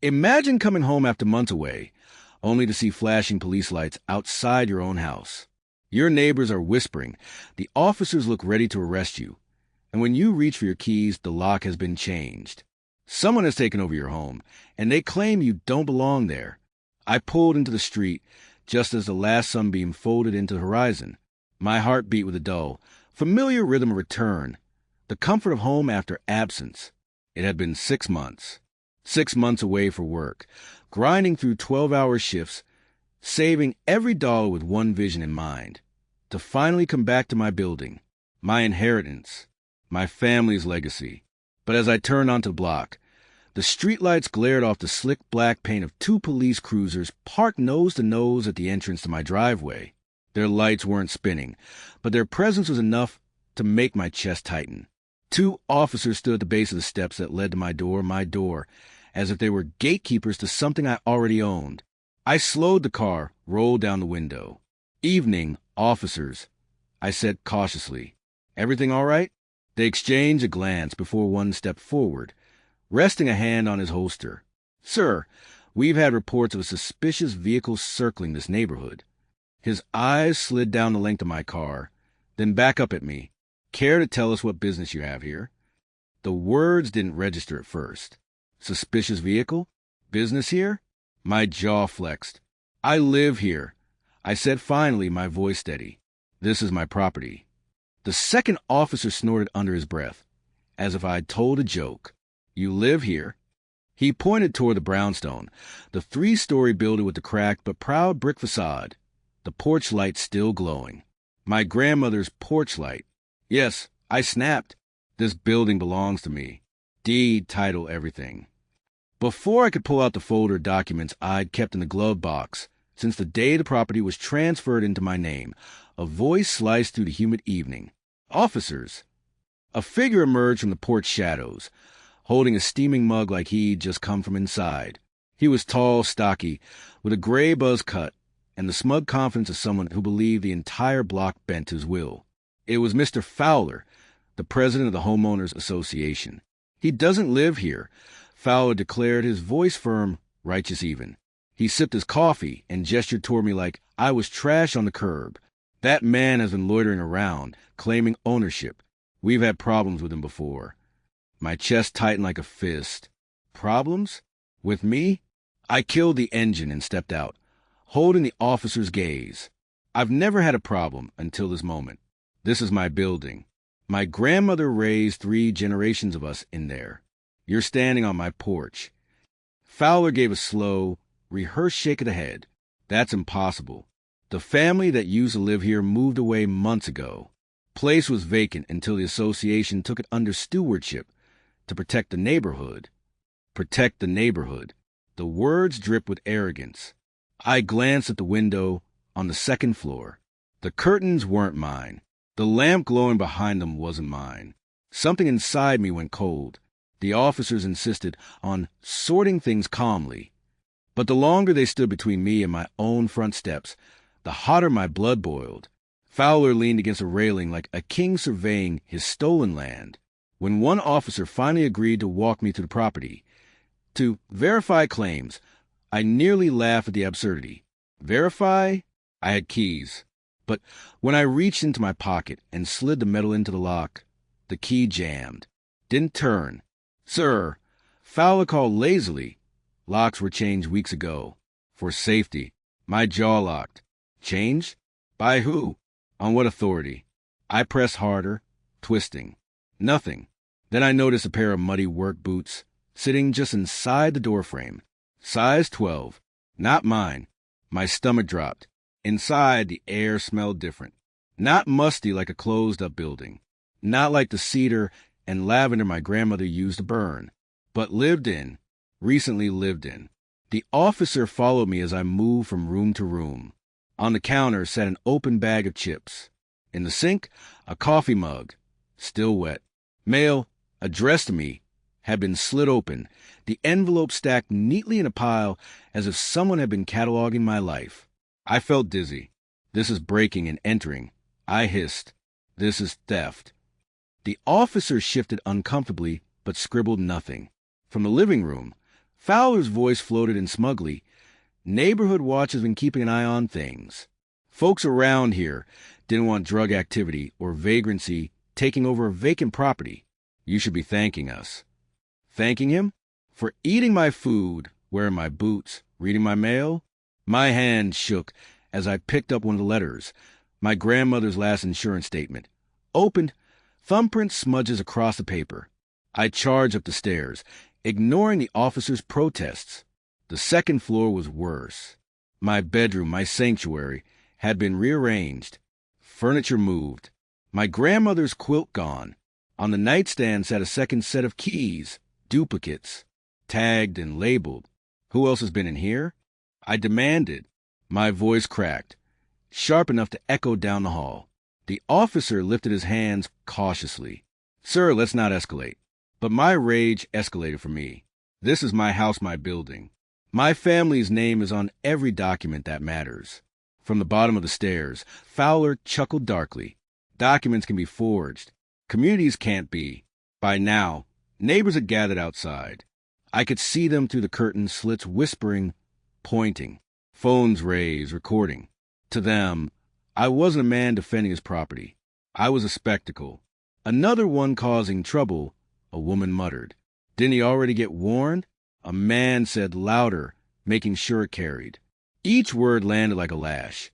Imagine coming home after months away, only to see flashing police lights outside your own house. Your neighbors are whispering. The officers look ready to arrest you. And when you reach for your keys, the lock has been changed. Someone has taken over your home, and they claim you don't belong there. I pulled into the street just as the last sunbeam folded into the horizon. My heart beat with a dull, familiar rhythm of return, the comfort of home after absence. It had been 6 months. 6 months away for work, grinding through 12-hour shifts, saving every dollar with one vision in mind, to finally come back to my building, my inheritance, my family's legacy. But as I turned onto the block, the streetlights glared off the slick black paint of 2 police cruisers parked nose to nose at the entrance to my driveway. Their lights weren't spinning, but their presence was enough to make my chest tighten. 2 officers stood at the base of the steps that led to my door, as if they were gatekeepers to something I already owned. I slowed the car, rolled down the window. "Evening, officers," I said cautiously. "Everything all right?" They exchanged a glance before one stepped forward, resting a hand on his holster. "Sir, we've had reports of a suspicious vehicle circling this neighborhood." His eyes slid down the length of my car, then back up at me. "Care to tell us what business you have here?" The words didn't register at first. Suspicious vehicle? Business here? My jaw flexed. "I live here," I said finally, my voice steady. "This is my property." The second officer snorted under his breath, as if I'd told a joke. "You live here?" He pointed toward the brownstone, the 3-story building with the cracked but proud brick facade, the porch light still glowing. My grandmother's porch light. "Yes," I snapped. "This building belongs to me. Deed, title, everything." Before I could pull out the folder of documents I'd kept in the glove box, since the day the property was transferred into my name, a voice sliced through the humid evening. "Officers!" A figure emerged from the porch shadows, holding a steaming mug like he'd just come from inside. He was tall, stocky, with a gray buzz cut, and the smug confidence of someone who believed the entire block bent his will. It was Mr. Fowler, the president of the Homeowners Association. "He doesn't live here," Fowler declared, his voice firm, righteous even. He sipped his coffee and gestured toward me like I was trash on the curb. "That man has been loitering around, claiming ownership. We've had problems with him before." My chest tightened like a fist. Problems? With me? I killed the engine and stepped out, holding the officer's gaze. I've never had a problem until this moment. This is my building. My grandmother raised 3 generations of us in there. You're standing on my porch. Fowler gave a slow, rehearsed shake of the head. "That's impossible. The family that used to live here moved away months ago. Place was vacant until the association took it under stewardship to protect the neighborhood." Protect the neighborhood. The words dripped with arrogance. I glanced at the window on the 2nd floor. The curtains weren't mine. The lamp glowing behind them wasn't mine. Something inside me went cold. The officers insisted on sorting things calmly. But the longer they stood between me and my own front steps, the hotter my blood boiled. Fowler leaned against a railing like a king surveying his stolen land. When one officer finally agreed to walk me to the property, to verify claims, I nearly laughed at the absurdity. Verify? I had keys. But when I reached into my pocket and slid the metal into the lock, the key jammed. Didn't turn. "Sir," Fowler called lazily. "Locks were changed weeks ago. For safety." My jaw locked. "Changed? By who? On what authority?" I pressed harder, twisting. Nothing. Then I noticed a pair of muddy work boots sitting just inside the doorframe. Size 12. Not mine. My stomach dropped. Inside, the air smelled different. Not musty like a closed-up building. Not like the cedar and lavender my grandmother used to burn. But lived in. Recently lived in. The officer followed me as I moved from room to room. On the counter sat an open bag of chips. In the sink, a coffee mug, still wet. Mail, addressed to me, had been slit open, the envelope stacked neatly in a pile as if someone had been cataloging my life. I felt dizzy. "This is breaking and entering." I hissed. "This is theft." The officer shifted uncomfortably, but scribbled nothing. From the living room, Fowler's voice floated in smugly. Neighborhood Watch has been keeping an eye on things. Folks around here didn't want drug activity or vagrancy taking over a vacant property. You should be thanking us. Thanking him? For eating my food, wearing my boots, reading my mail? My hand shook as I picked up one of the letters, my grandmother's last insurance statement. Opened, thumbprint smudges across the paper. I charged up the stairs, ignoring the officer's protests. The second floor was worse. My bedroom, my sanctuary, had been rearranged. Furniture moved. My grandmother's quilt gone. On the nightstand sat a second set of keys, duplicates, tagged and labeled. Who else has been in here? I demanded. My voice cracked, sharp enough to echo down the hall. The officer lifted his hands cautiously. Sir, let's not escalate. But my rage escalated for me. This is my house, my building. My family's name is on every document that matters. From the bottom of the stairs, Fowler chuckled darkly. Documents can be forged. Communities can't be. By now, neighbors had gathered outside. I could see them through the curtain slits whispering, pointing. Phones raised, recording. To them, I wasn't a man defending his property. I was a spectacle. Another one causing trouble, a woman muttered. Didn't he already get warned? A man said louder, making sure it carried. Each word landed like a lash,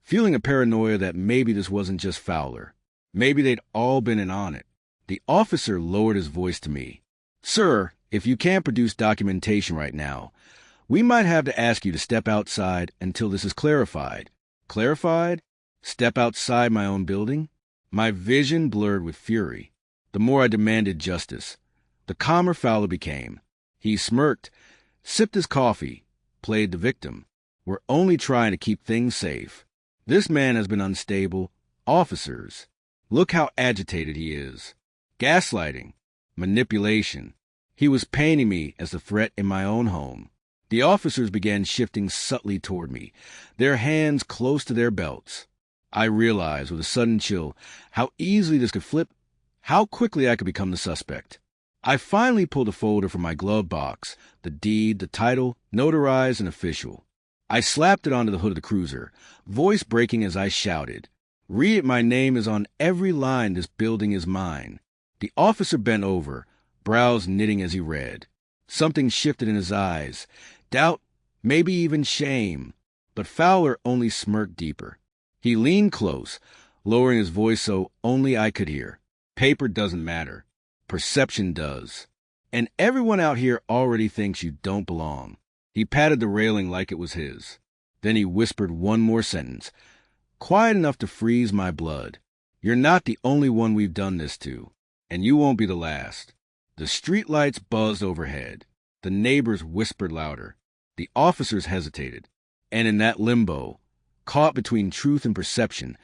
feeling a paranoia that maybe this wasn't just Fowler. Maybe they'd all been in on it. The officer lowered his voice to me. Sir, if you can't produce documentation right now, we might have to ask you to step outside until this is clarified. Clarified? Step outside my own building? My vision blurred with fury. The more I demanded justice, the calmer Fowler became. He smirked, sipped his coffee, played the victim. We're only trying to keep things safe. This man has been unstable. Officers, look how agitated he is. Gaslighting, manipulation. He was painting me as a threat in my own home. The officers began shifting subtly toward me, their hands close to their belts. I realized with a sudden chill how easily this could flip, how quickly I could become the suspect. I finally pulled a folder from my glove box, the deed, the title, notarized and official. I slapped it onto the hood of the cruiser, voice breaking as I shouted. Read it, my name is on every line, this building is mine. The officer bent over, brows knitting as he read. Something shifted in his eyes, doubt, maybe even shame. But Fowler only smirked deeper. He leaned close, lowering his voice so only I could hear. Paper doesn't matter. Perception does. And everyone out here already thinks you don't belong. He patted the railing like it was his. Then he whispered one more sentence, quiet enough to freeze my blood. You're not the only one we've done this to, and you won't be the last. The streetlights buzzed overhead. The neighbors whispered louder. The officers hesitated. And in that limbo, caught between truth and perception,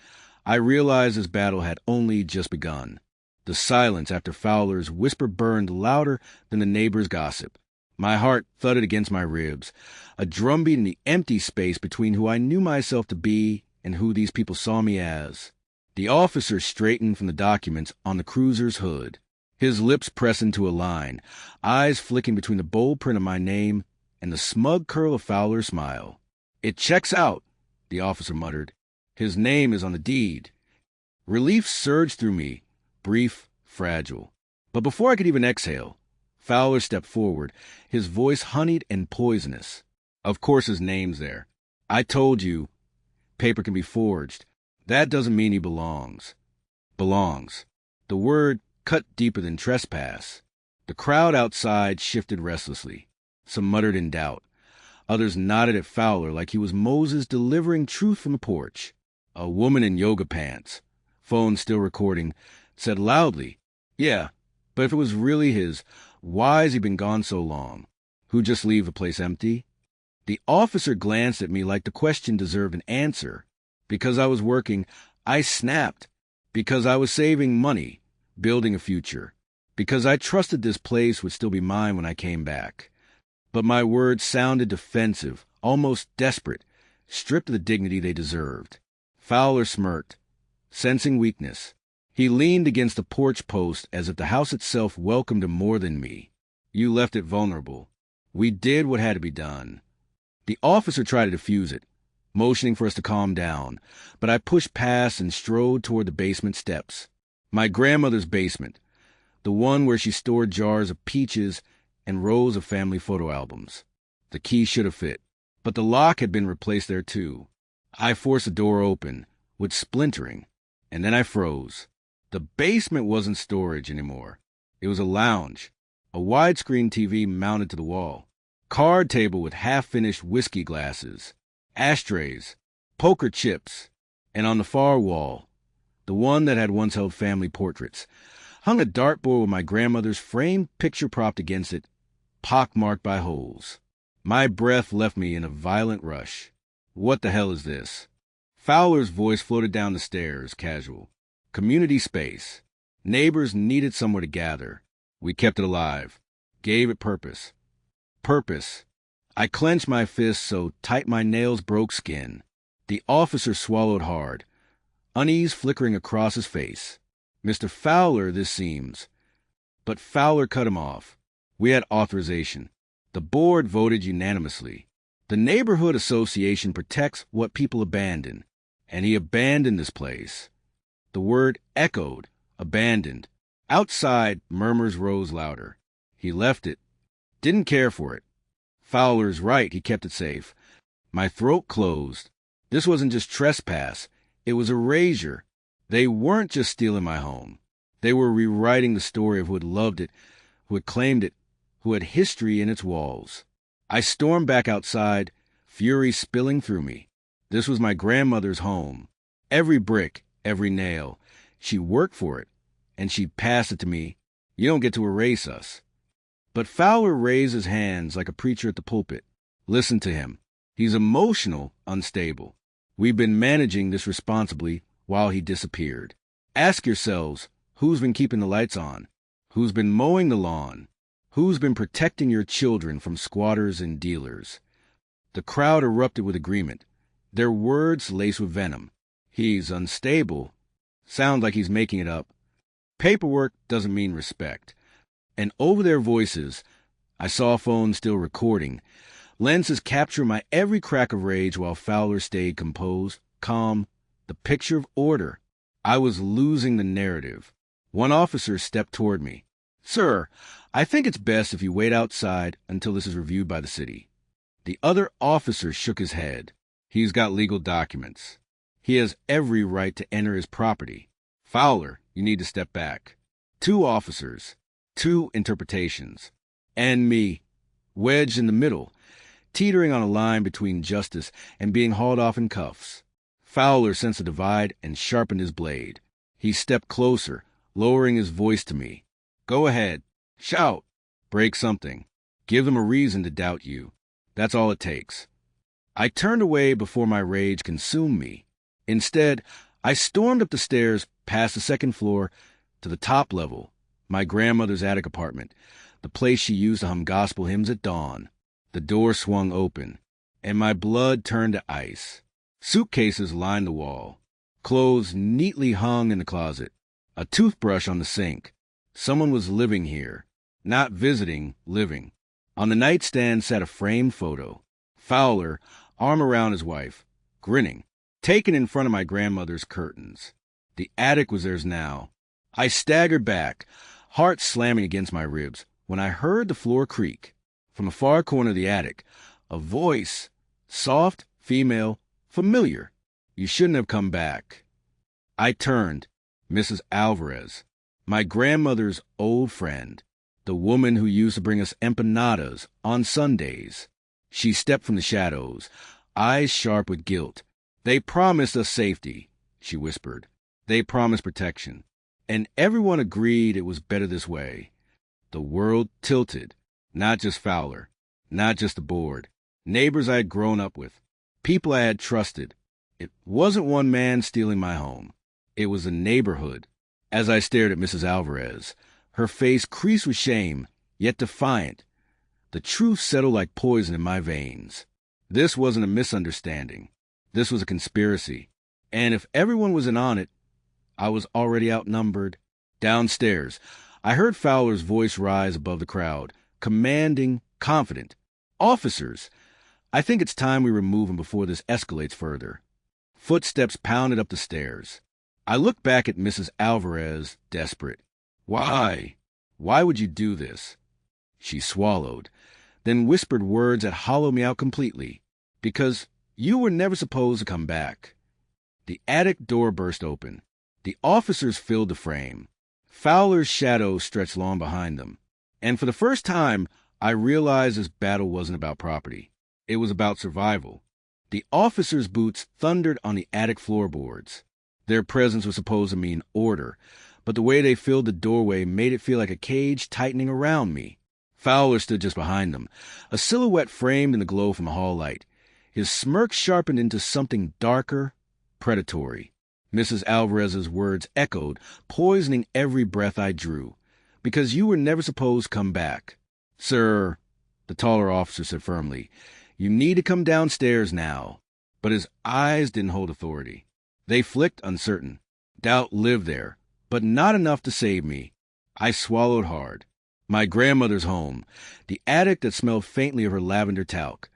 I realized this battle had only just begun. The silence after Fowler's whisper burned louder than the neighbors' gossip. My heart thudded against my ribs, a drumbeat in the empty space between who I knew myself to be and who these people saw me as. The officer straightened from the documents on the cruiser's hood, his lips pressed into a line, eyes flicking between the bold print of my name and the smug curl of Fowler's smile. It checks out, the officer muttered. His name is on the deed. Relief surged through me, brief, fragile. But before I could even exhale, Fowler stepped forward, his voice honeyed and poisonous. Of course his name's there. I told you, paper can be forged. That doesn't mean he belongs. Belongs. The word cut deeper than trespass. The crowd outside shifted restlessly. Some muttered in doubt. Others nodded at Fowler like he was Moses delivering truth from the porch. A woman in yoga pants, phone still recording, said loudly, Yeah, but if it was really his, why has he been gone so long? Who just leave the place empty? The officer glanced at me like the question deserved an answer. Because I was working, I snapped. Because I was saving money, building a future. Because I trusted this place would still be mine when I came back. But my words sounded defensive, almost desperate, stripped of the dignity they deserved. Fowler smirked, sensing weakness. He leaned against the porch post as if the house itself welcomed him more than me. You left it vulnerable. We did what had to be done. The officer tried to defuse it, motioning for us to calm down, but I pushed past and strode toward the basement steps. My grandmother's basement, the one where she stored jars of peaches and rows of family photo albums. The key should have fit, but the lock had been replaced there too. I forced the door open, with splintering, and then I froze. The basement wasn't storage anymore. It was a lounge, a widescreen TV mounted to the wall, card table with half-finished whiskey glasses, ashtrays, poker chips, and on the far wall, the one that had once held family portraits, hung a dartboard with my grandmother's framed picture propped against it, pockmarked by holes. My breath left me in a violent rush. What the hell is this? Fowler's voice floated down the stairs, casual. Community space. Neighbors needed somewhere to gather. We kept it alive. Gave it purpose. Purpose. I clenched my fists so tight my nails broke skin. The officer swallowed hard, unease flickering across his face. Mr. Fowler, this seems. But Fowler cut him off. We had authorization. The board voted unanimously. The neighborhood association protects what people abandon, and he abandoned this place. The word echoed, abandoned. Outside, murmurs rose louder. He left it. Didn't care for it. Fowler's right, he kept it safe. My throat closed. This wasn't just trespass. It was erasure. They weren't just stealing my home. They were rewriting the story of who had loved it, who had claimed it, who had history in its walls. I stormed back outside, fury spilling through me. This was my grandmother's home. Every brick, every nail. She worked for it, and she passed it to me. You don't get to erase us. But Fowler raised his hands like a preacher at the pulpit. Listen to him. He's emotional, unstable. We've been managing this responsibly while he disappeared. Ask yourselves, who's been keeping the lights on? Who's been mowing the lawn? Who's been protecting your children from squatters and dealers? The crowd erupted with agreement, their words laced with venom. He's unstable. Sound like he's making it up. Paperwork doesn't mean respect. And over their voices, I saw phones still recording, lenses capture my every crack of rage while Fowler stayed composed, calm, the picture of order. I was losing the narrative. One officer stepped toward me. Sir, I think it's best if you wait outside until this is reviewed by the city. The other officer shook his head. He's got legal documents. He has every right to enter his property. Fowler, you need to step back. Two officers, two interpretations. And me, wedged in the middle, teetering on a line between justice and being hauled off in cuffs. Fowler sensed a divide and sharpened his blade. He stepped closer, lowering his voice to me. Go ahead. Shout. Break something. Give them a reason to doubt you. That's all it takes. I turned away before my rage consumed me. Instead, I stormed up the stairs past the second floor to the top level, my grandmother's attic apartment, the place she used to hum gospel hymns at dawn. The door swung open, and my blood turned to ice. Suitcases lined the wall. Clothes neatly hung in the closet. A toothbrush on the sink. Someone was living here. Not visiting, living. On the nightstand sat a framed photo. Fowler, arm around his wife, grinning, taken in front of my grandmother's curtains. The attic was theirs now. I staggered back, heart slamming against my ribs, when I heard the floor creak. From a far corner of the attic, a voice, soft, female, familiar. You shouldn't have come back. I turned. Mrs. Alvarez, my grandmother's old friend, the woman who used to bring us empanadas on Sundays. She stepped from the shadows, eyes sharp with guilt. They promised us safety, she whispered. They promised protection. And everyone agreed it was better this way. The world tilted. Not just Fowler, not just the board. Neighbors I had grown up with. People I had trusted. It wasn't one man stealing my home. It was a neighborhood. As I stared at Mrs. Alvarez, her face creased with shame, yet defiant, the truth settled like poison in my veins. This wasn't a misunderstanding. This was a conspiracy. And if everyone was in on it, I was already outnumbered. Downstairs, I heard Fowler's voice rise above the crowd, commanding, confident. Officers! I think it's time we remove him before this escalates further. Footsteps pounded up the stairs. I looked back at Mrs. Alvarez, desperate. Why? Why would you do this? She swallowed, then whispered words that hollowed me out completely. Because you were never supposed to come back. The attic door burst open. The officers filled the frame. Fowler's shadow stretched long behind them. And for the first time, I realized this battle wasn't about property. It was about survival. The officers' boots thundered on the attic floorboards. Their presence was supposed to mean order, but the way they filled the doorway made it feel like a cage tightening around me. Fowler stood just behind them, a silhouette framed in the glow from a hall light. His smirk sharpened into something darker, predatory. Mrs. Alvarez's words echoed, poisoning every breath I drew. Because you were never supposed to come back. Sir, the taller officer said firmly, you need to come downstairs now. But his eyes didn't hold authority. They flicked uncertain. Doubt lived there, but not enough to save me. I swallowed hard. My grandmother's home, the attic that smelled faintly of her lavender talc,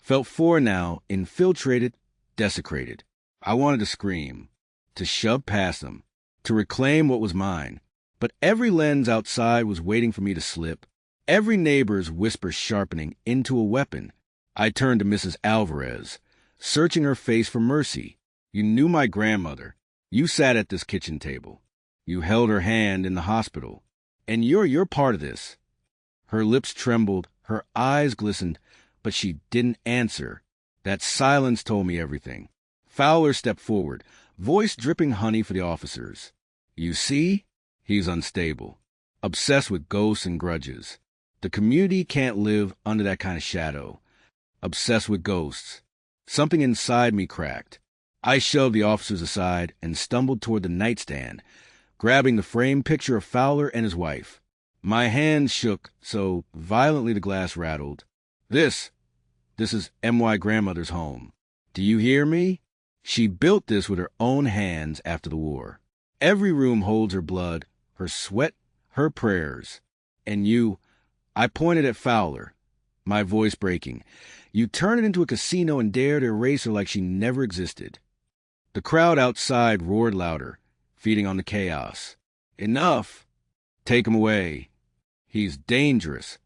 felt foreign now, infiltrated, desecrated. I wanted to scream, to shove past them, to reclaim what was mine. But every lens outside was waiting for me to slip, every neighbor's whisper sharpening into a weapon. I turned to Mrs. Alvarez, searching her face for mercy. You knew my grandmother. You sat at this kitchen table. You held her hand in the hospital. And you're part of this. Her lips trembled, her eyes glistened, but she didn't answer. That silence told me everything. Fowler stepped forward, voice dripping honey for the officers. You see? He's unstable, obsessed with ghosts and grudges. The community can't live under that kind of shadow. Obsessed with ghosts. Something inside me cracked. I shoved the officers aside and stumbled toward the nightstand, grabbing the framed picture of Fowler and his wife. My hands shook so violently the glass rattled. This is M.Y. grandmother's home. Do you hear me? She built this with her own hands after the war. Every room holds her blood, her sweat, her prayers. And you, I pointed at Fowler, my voice breaking. You turn it into a casino and dare to erase her like she never existed. The crowd outside roared louder, feeding on the chaos. Enough! Take him away. He's dangerous.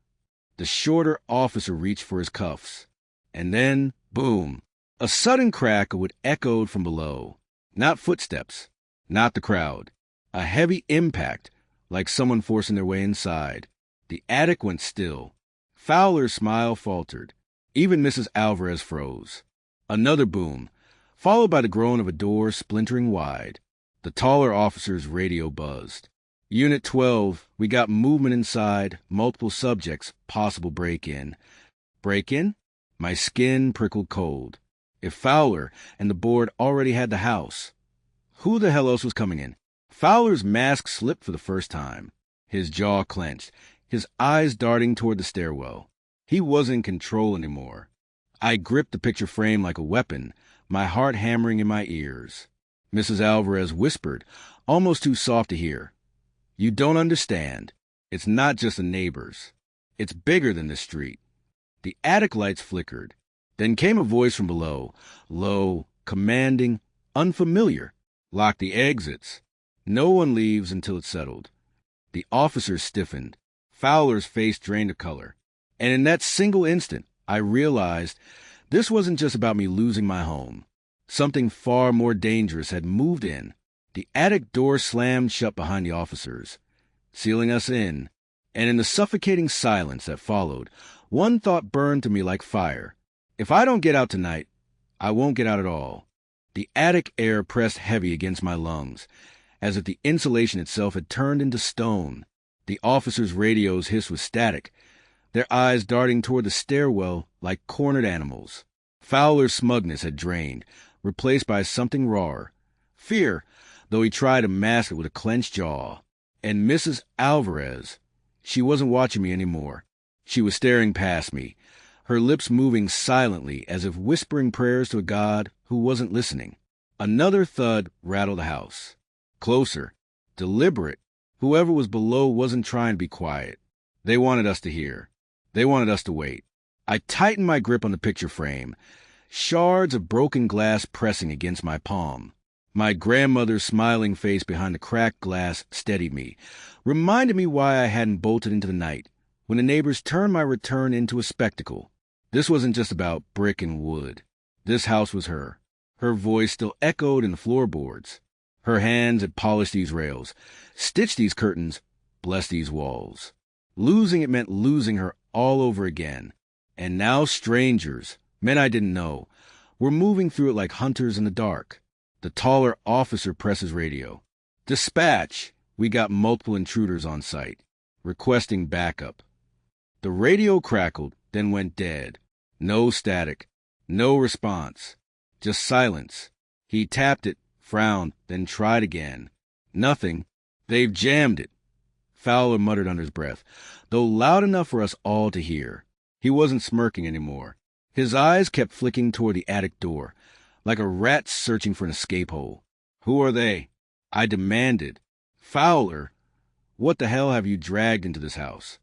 The shorter officer reached for his cuffs. And then, boom, a sudden crack of what echoed from below. Not footsteps, not the crowd. A heavy impact, like someone forcing their way inside. The attic went still. Fowler's smile faltered. Even Mrs. Alvarez froze. Another boom, followed by the groan of a door splintering wide. The taller officer's radio buzzed. Unit 12, we got movement inside, multiple subjects, possible break-in. Break-in? My skin prickled cold. If Fowler and the board already had the house, who the hell else was coming in? Fowler's mask slipped for the first time. His jaw clenched, his eyes darting toward the stairwell. He wasn't in control anymore. I gripped the picture frame like a weapon, my heart hammering in my ears. Mrs. Alvarez whispered, almost too soft to hear. You don't understand. It's not just the neighbors. It's bigger than this street. The attic lights flickered. Then came a voice from below, low, commanding, unfamiliar. Lock the exits. No one leaves until it's settled. The officers stiffened. Fowler's face drained of color. And in that single instant, I realized this wasn't just about me losing my home. Something far more dangerous had moved in. The attic door slammed shut behind the officers, sealing us in. And in the suffocating silence that followed, one thought burned to me like fire. If I don't get out tonight, I won't get out at all. The attic air pressed heavy against my lungs, as if the insulation itself had turned into stone. The officers' radios hissed with static, their eyes darting toward the stairwell like cornered animals. Fowler's smugness had drained, replaced by something rawer. Fear, though he tried to mask it with a clenched jaw. And Mrs. Alvarez, she wasn't watching me anymore. She was staring past me, her lips moving silently as if whispering prayers to a God who wasn't listening. Another thud rattled the house. Closer, deliberate. Whoever was below wasn't trying to be quiet. They wanted us to hear. They wanted us to wait. I tightened my grip on the picture frame, shards of broken glass pressing against my palm. My grandmother's smiling face behind the cracked glass steadied me, reminded me why I hadn't bolted into the night, when the neighbors turned my return into a spectacle. This wasn't just about brick and wood. This house was her. Her voice still echoed in the floorboards. Her hands had polished these rails, stitched these curtains, blessed these walls. Losing it meant losing her all over again. And now strangers, men I didn't know, were moving through it like hunters in the dark. The taller officer presses radio. "Dispatch, we got multiple intruders on site. Requesting backup." The radio crackled, then went dead. No static, no response, just silence. He tapped it, frowned, then tried again. Nothing. "They've jammed it," Fowler muttered under his breath, though loud enough for us all to hear. He wasn't smirking anymore. His eyes kept flicking toward the attic door, like a rat searching for an escape hole. "Who are they?" I demanded. "Fowler, what the hell have you dragged into this house?"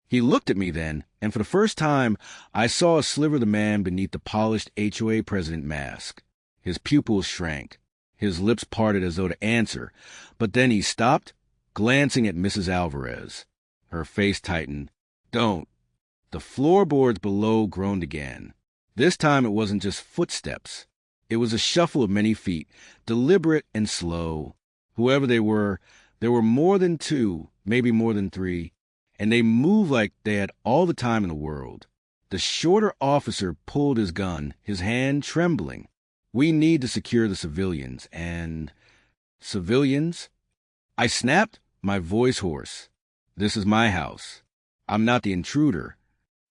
He looked at me then, and for the first time, I saw a sliver of the man beneath the polished HOA president mask. His pupils shrank. His lips parted as though to answer, but then he stopped, glancing at Mrs. Alvarez. Her face tightened. "Don't." The floorboards below groaned again. This time it wasn't just footsteps. It was a shuffle of many feet, deliberate and slow. Whoever they were, there were more than two, maybe more than three, and they moved like they had all the time in the world. The shorter officer pulled his gun, his hand trembling. "We need to secure the civilians, and..." "Civilians?" I snapped, my voice hoarse. "This is my house. I'm not the intruder."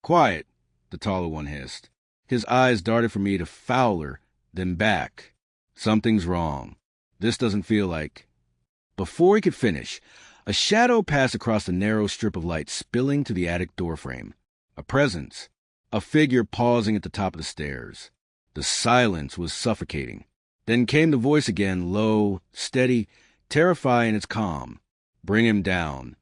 "Quiet," the taller one hissed. His eyes darted from me to Fowler, then back. "Something's wrong. This doesn't feel like..." Before he could finish, a shadow passed across the narrow strip of light spilling to the attic doorframe. A presence. A figure pausing at the top of the stairs. The silence was suffocating. Then came the voice again, low, steady, terrifying in its calm. "Bring him down."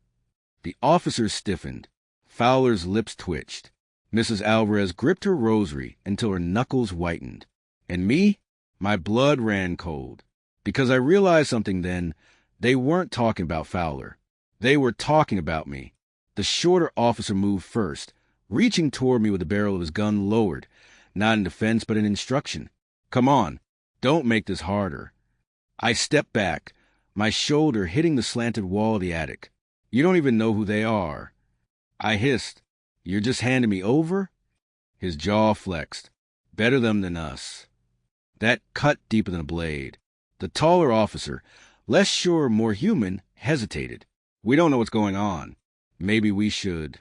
The officer stiffened. Fowler's lips twitched. Mrs. Alvarez gripped her rosary until her knuckles whitened. And me? My blood ran cold. Because I realized something then. They weren't talking about Fowler. They were talking about me. The shorter officer moved first, reaching toward me with the barrel of his gun lowered, not in defense but in instruction. "Come on. Don't make this harder." I stepped back, my shoulder hitting the slanted wall of the attic. "You don't even know who they are." I hissed. "You're just handing me over?" His jaw flexed. "Better them than us." That cut deeper than a blade. The taller officer, less sure, more human, hesitated. "We don't know what's going on. Maybe we should..."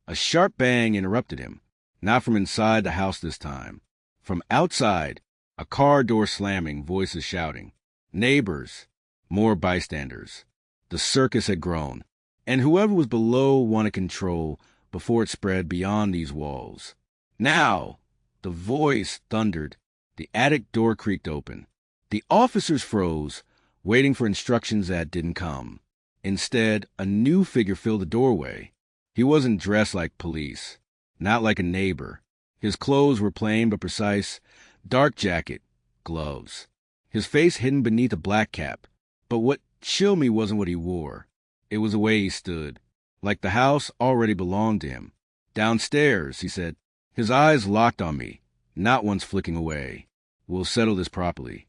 A sharp bang interrupted him. Not from inside the house this time. From outside, a car door slamming, voices shouting. Neighbors. More bystanders. The circus had grown, and whoever was below wanted control before it spread beyond these walls. "Now!" The voice thundered. The attic door creaked open. The officers froze, waiting for instructions that didn't come. Instead, a new figure filled the doorway. He wasn't dressed like police, not like a neighbor. His clothes were plain but precise, dark jacket, gloves. His face hidden beneath a black cap. But what chilled me wasn't what he wore. It was the way he stood, like the house already belonged to him. "Downstairs," he said. His eyes locked on me, not once flicking away. "We'll settle this properly."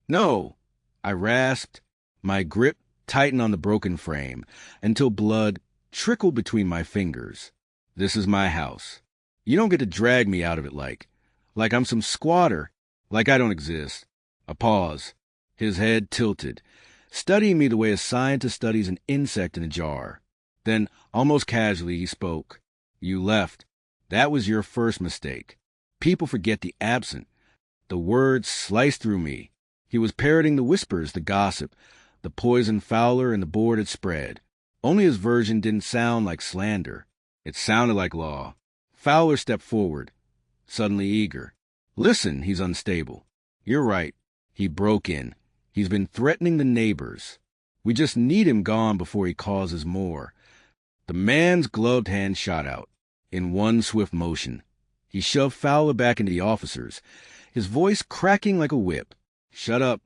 "No!" I rasped. My grip tightened on the broken frame until blood trickled between my fingers. "This is my house. You don't get to drag me out of it like I'm some squatter, like I don't exist." A pause. His head tilted, studying me the way a scientist studies an insect in a jar. Then, almost casually, he spoke. "You left. That was your first mistake. People forget the absent." The words sliced through me. He was parroting the whispers, the gossip, the poison Fowler and the board had spread. Only his version didn't sound like slander. It sounded like law. Fowler stepped forward, suddenly eager. "Listen, he's unstable." "You're right." He broke in. "He's been threatening the neighbors. We just need him gone before he causes more." The man's gloved hand shot out, in one swift motion. He shoved Fowler back into the officers, his voice cracking like a whip. "Shut up."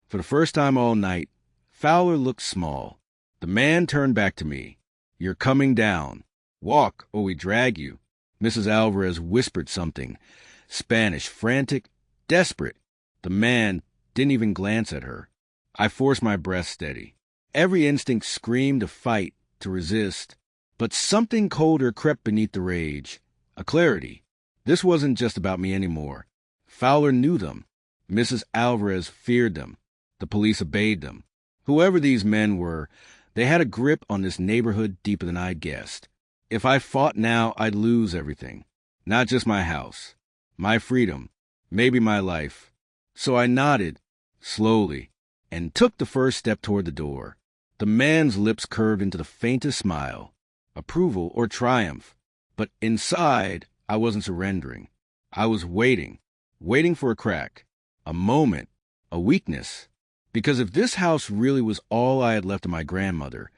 For the first time all night, Fowler looked small. The man turned back to me. "You're coming down. Walk, or we drag you." Mrs. Alvarez whispered something. Spanish, frantic, desperate. The man didn't even glance at her. I forced my breath steady. Every instinct screamed to fight, to resist. But something colder crept beneath the rage. A clarity. This wasn't just about me anymore. Fowler knew them. Mrs. Alvarez feared them. The police obeyed them. Whoever these men were, they had a grip on this neighborhood deeper than I'd guessed. If I fought now, I'd lose everything. Not just my house. My freedom. Maybe my life. So I nodded, slowly, and took the first step toward the door. The man's lips curved into the faintest smile. Approval or triumph. But inside, I wasn't surrendering. I was waiting for a crack, a moment, a weakness. Because if this house really was all I had left of my grandmother,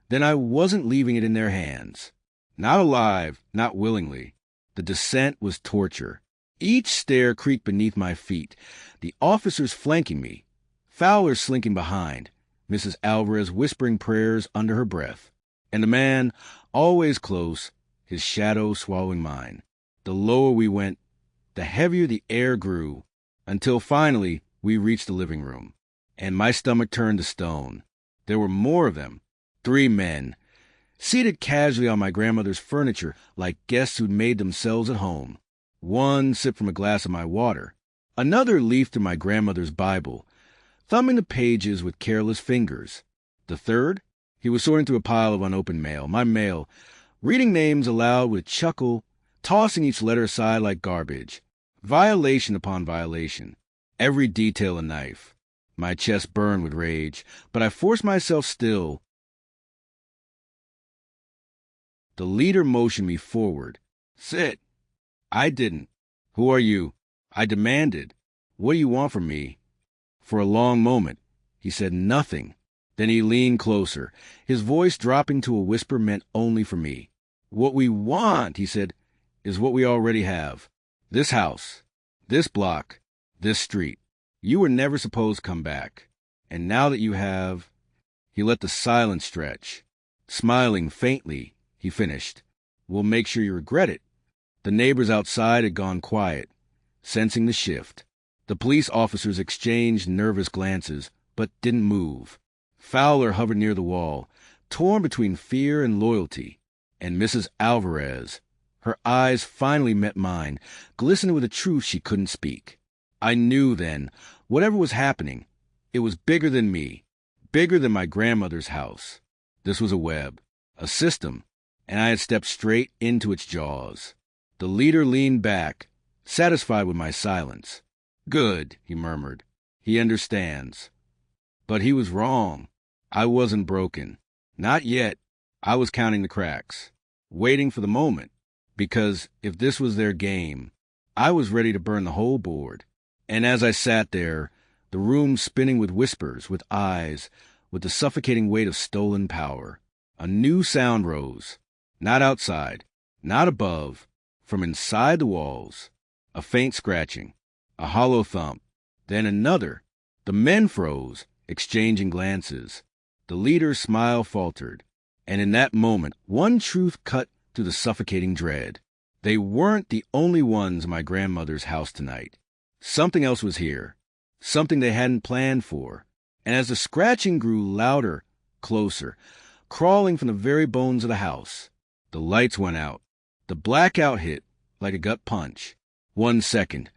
then I wasn't leaving it in their hands. Not alive, not willingly. The descent was torture. Each stair creaked beneath my feet, the officers flanking me, Fowler slinking behind, Mrs. Alvarez whispering prayers under her breath, and the man, always close, his shadow swallowing mine. The lower we went, the heavier the air grew, until finally we reached the living room, and my stomach turned to stone. There were more of them, 3 men, seated casually on my grandmother's furniture like guests who'd made themselves at home. One sipped from a glass of my water. Another leafed through my grandmother's Bible, thumbing the pages with careless fingers. The third, he was sorting through a pile of unopened mail, my mail, reading names aloud with a chuckle, tossing each letter aside like garbage. Violation upon violation. Every detail a knife. My chest burned with rage, but I forced myself still. The leader motioned me forward. "Sit." I didn't. "Who are you?" I demanded. "What do you want from me?" For a long moment, he said nothing. Then he leaned closer, his voice dropping to a whisper meant only for me. "What we want," he said, "is what we already have. This house, this block, this street. You were never supposed to come back. And now that you have..." He let the silence stretch. Smiling faintly, he finished. "We'll make sure you regret it." The neighbors outside had gone quiet, sensing the shift. The police officers exchanged nervous glances, but didn't move. Fowler hovered near the wall, torn between fear and loyalty. And Mrs. Alvarez, her eyes finally met mine, glistening with a truth she couldn't speak. I knew then, whatever was happening, it was bigger than me, bigger than my grandmother's house. This was a web, a system, and I had stepped straight into its jaws. The leader leaned back, satisfied with my silence. "Good," he murmured. "He understands." But he was wrong. I wasn't broken. Not yet. I was counting the cracks, waiting for the moment, because if this was their game, I was ready to burn the whole board. And as I sat there, the room spinning with whispers, with eyes, with the suffocating weight of stolen power, a new sound rose. Not outside, not above, from inside the walls. A faint scratching, a hollow thump, then another. The men froze, exchanging glances. The leader's smile faltered. And in that moment, one truth cut through the suffocating dread. They weren't the only ones in my grandmother's house tonight. Something else was here, something they hadn't planned for. And as the scratching grew louder, closer, crawling from the very bones of the house, the lights went out. The blackout hit like a gut punch. 1 second.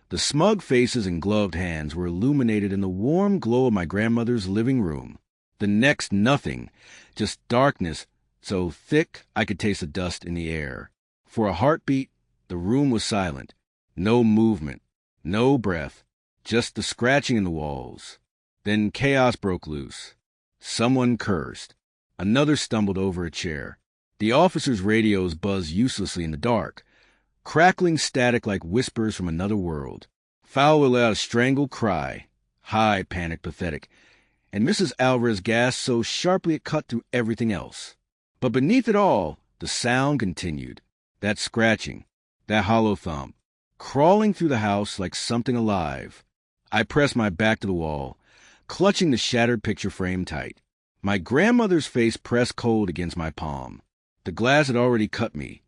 The smug faces and gloved hands were illuminated in the warm glow of my grandmother's living room. The next, nothing, just darkness so thick I could taste the dust in the air. For a heartbeat, the room was silent. No movement, no breath, just the scratching in the walls. Then chaos broke loose. Someone cursed. Another stumbled over a chair. The officers' radios buzzed uselessly in the dark, crackling static like whispers from another world. Fowler let out a strangled cry, high, panicked, pathetic, and Mrs. Alvarez gasped so sharply it cut through everything else. But beneath it all, the sound continued. That scratching, That hollow thump, crawling through the house like something alive. I pressed my back to the wall, clutching the shattered picture frame tight. My grandmother's face pressed cold against my palm. The glass had already cut me,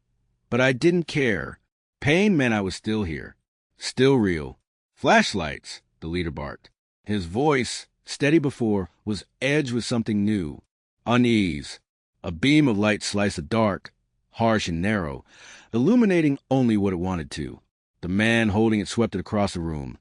but I didn't care. Pain meant I was still here, still real. Flashlights, the leader barked. His voice, steady before, was edged with something new. Unease. A beam of light sliced the dark, harsh and narrow, illuminating only what it wanted to. The man holding it swept it across the room,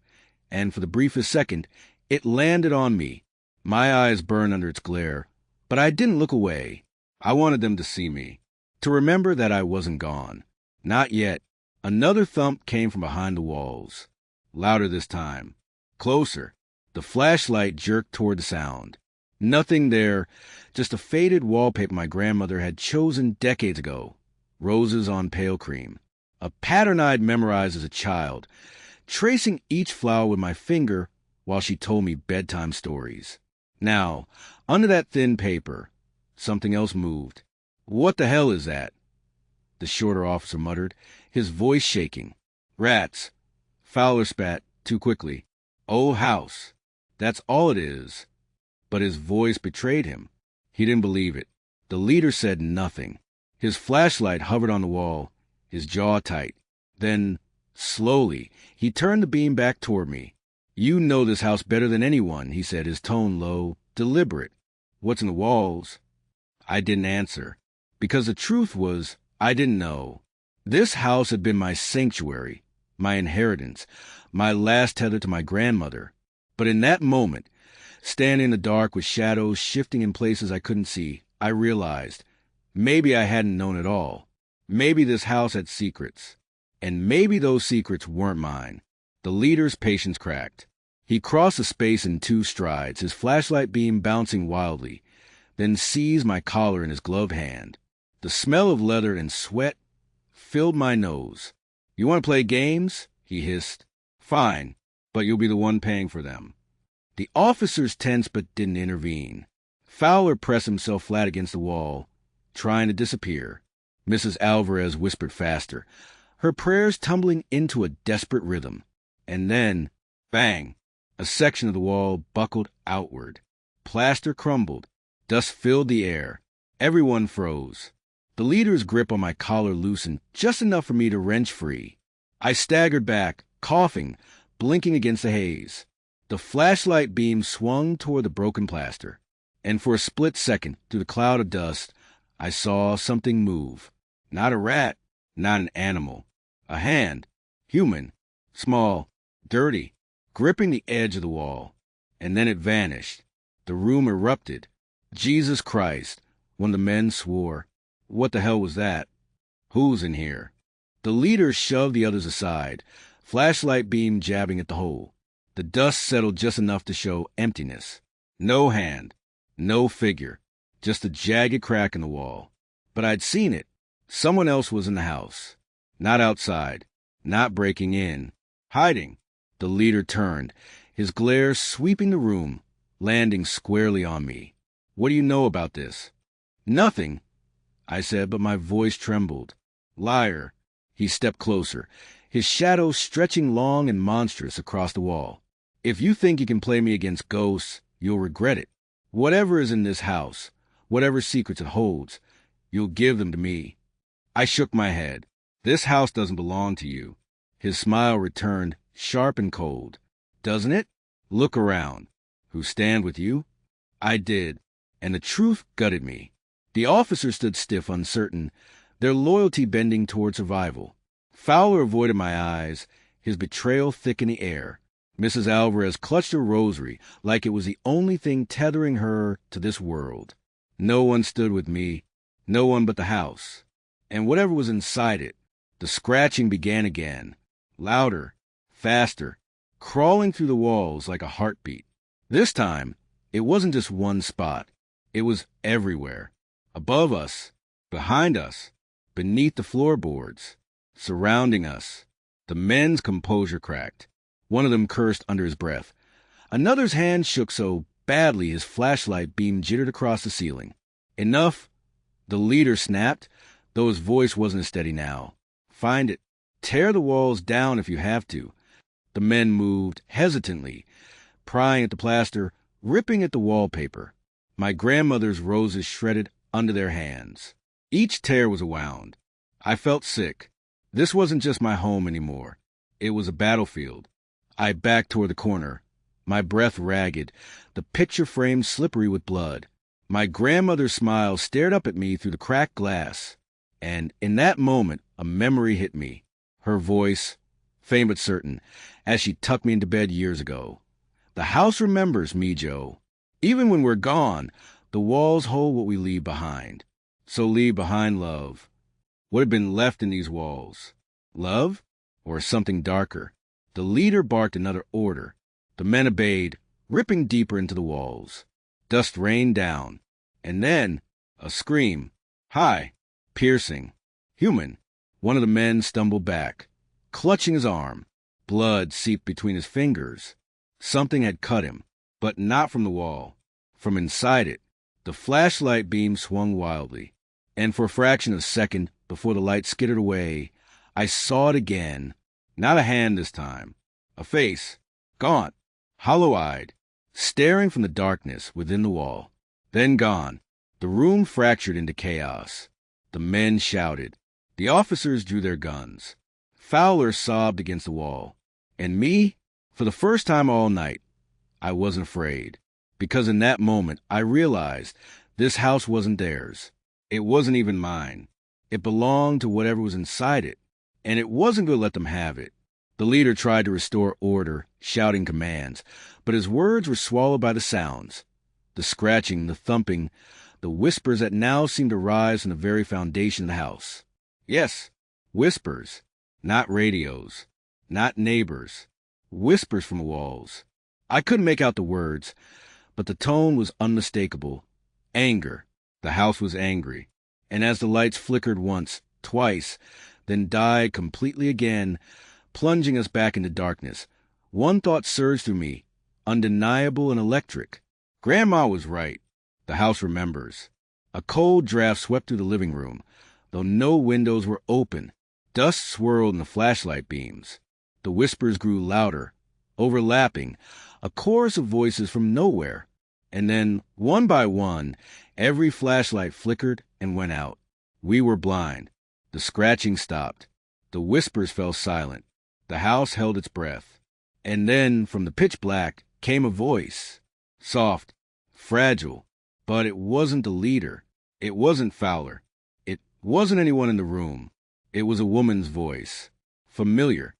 and for the briefest second, it landed on me. My eyes burned under its glare, but I didn't look away. I wanted them to see me, to remember that I wasn't gone. Not yet. Another thump came from behind the walls. Louder this time. Closer. The flashlight jerked toward the sound. Nothing there, just a faded wallpaper my grandmother had chosen decades ago. Roses on pale cream. A pattern I'd memorized as a child, tracing each flower with my finger while she told me bedtime stories. Now, under that thin paper, something else moved. "What the hell is that?" the shorter officer muttered, his voice shaking. "Rats." Fowler spat, too quickly. "Old house. That's all it is." But his voice betrayed him. He didn't believe it. The leader said nothing. His flashlight hovered on the wall, his jaw tight. Then, slowly, he turned the beam back toward me. "You know this house better than anyone," he said, his tone low, deliberate. "What's in the walls?" I didn't answer, because the truth was, I didn't know. This house had been my sanctuary, my inheritance, my last tether to my grandmother. But in that moment, standing in the dark with shadows shifting in places I couldn't see, I realized maybe I hadn't known at all. Maybe this house had secrets. And maybe those secrets weren't mine. The leader's patience cracked. He crossed the space in 2 strides, his flashlight beam bouncing wildly, then seized my collar in his gloved hand. The smell of leather and sweat filled my nose. "You want to play games?" he hissed. "Fine, but you'll be the one paying for them." The officers tensed but didn't intervene. Fowler pressed himself flat against the wall, trying to disappear. Mrs. Alvarez whispered faster, her prayers tumbling into a desperate rhythm. And then, bang! A section of the wall buckled outward. Plaster crumbled. Dust filled the air. Everyone froze. The leader's grip on my collar loosened just enough for me to wrench free. I staggered back, coughing, blinking against the haze. The flashlight beam swung toward the broken plaster, and for a split second, through the cloud of dust, I saw something move. Not a rat, not an animal. A hand, human, small, dirty, gripping the edge of the wall. And then it vanished. The room erupted. Jesus Christ, one of the men swore. What the hell was that? "Who's in here?" The leader shoved the others aside, flashlight beam jabbing at the hole. The dust settled just enough to show emptiness. No hand, no figure, just a jagged crack in the wall. But I'd seen it. Someone else was in the house. Not outside, not breaking in, hiding. The leader turned, his glare sweeping the room, landing squarely on me. "What do you know about this?" "Nothing," I said, but my voice trembled. "Liar." He stepped closer, his shadow stretching long and monstrous across the wall. "If you think you can play me against ghosts, you'll regret it. Whatever is in this house, whatever secrets it holds, you'll give them to me." I shook my head. "This house doesn't belong to you." His smile returned, sharp and cold. "Doesn't it? Look around. Who stand with you?" I did, and the truth gutted me. The officers stood stiff, uncertain, their loyalty bending toward survival. Fowler avoided my eyes, his betrayal thick in the air. Mrs. Alvarez clutched her rosary like it was the only thing tethering her to this world. No one stood with me, no one but the house. And whatever was inside it, the scratching began again, louder, faster, crawling through the walls like a heartbeat. This time, it wasn't just one spot. It was everywhere. Above us, behind us, beneath the floorboards, surrounding us. The men's composure cracked. One of them cursed under his breath. Another's hand shook so badly his flashlight beam jittered across the ceiling. "Enough," the leader snapped, though his voice wasn't as steady now. "Find it. Tear the walls down if you have to. The men moved hesitantly, prying at the plaster, ripping at the wallpaper. My grandmother's roses shredded under their hands. Each tear was a wound. I felt sick. This wasn't just my home anymore. It was a battlefield. I backed toward the corner, my breath ragged, the picture frame slippery with blood. My grandmother's smile stared up at me through the cracked glass. And in that moment, a memory hit me. Her voice, faint but certain, as she tucked me into bed years ago. The house remembers me, Joe. Even when we're gone, the walls hold what we leave behind. So leave behind love. What had been left in these walls? Love? Or something darker? The leader barked another order. The men obeyed, ripping deeper into the walls. Dust rained down. And then, a scream. High, piercing, human. One of the men stumbled back, clutching his arm. Blood seeped between his fingers. Something had cut him, but not from the wall. From inside it, the flashlight beam swung wildly. And for a fraction of a second before the light skittered away, I saw it again. Not a hand this time. A face, gaunt, hollow-eyed, staring from the darkness within the wall. Then gone. The room fractured into chaos. The men shouted. The officers drew their guns. Fowler sobbed against the wall. And me, for the first time all night, I wasn't afraid. Because in that moment, I realized this house wasn't theirs. It wasn't even mine. It belonged to whatever was inside it. And it wasn't going to let them have it. The leader tried to restore order, shouting commands, but his words were swallowed by the sounds. The scratching, the thumping, the whispers that now seemed to rise from the very foundation of the house. Yes, whispers, not radios, not neighbors. Whispers from walls. I couldn't make out the words, but the tone was unmistakable. Anger. The house was angry. And as the lights flickered once, twice, then died completely again, plunging us back into darkness, one thought surged through me, undeniable and electric. Grandma was right. The house remembers. A cold draft swept through the living room, though no windows were open. Dust swirled in the flashlight beams. The whispers grew louder, overlapping, a chorus of voices from nowhere. And then, one by one, every flashlight flickered and went out. We were blind. The scratching stopped. The whispers fell silent. The house held its breath. And then, from the pitch black, came a voice. Soft, fragile, but it wasn't the leader. It wasn't Fowler. It wasn't anyone in the room. It was a woman's voice. Familiar.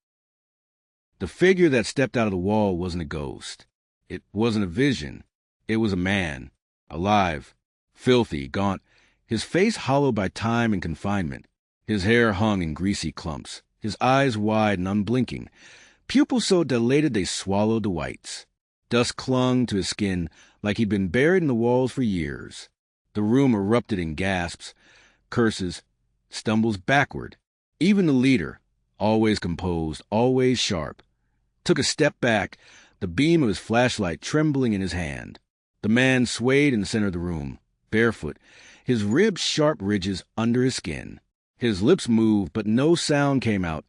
The figure that stepped out of the wall wasn't a ghost. It wasn't a vision. It was a man. Alive. Filthy, gaunt. His face hollowed by time and confinement. His hair hung in greasy clumps. His eyes wide and unblinking. Pupils so dilated they swallowed the whites. Dust clung to his skin like he'd been buried in the walls for years. The room erupted in gasps, curses, stumbles backward. Even the leader, always composed, always sharp, took a step back, the beam of his flashlight trembling in his hand. The man swayed in the center of the room, barefoot, his ribs sharp ridges under his skin. His lips moved, but no sound came out,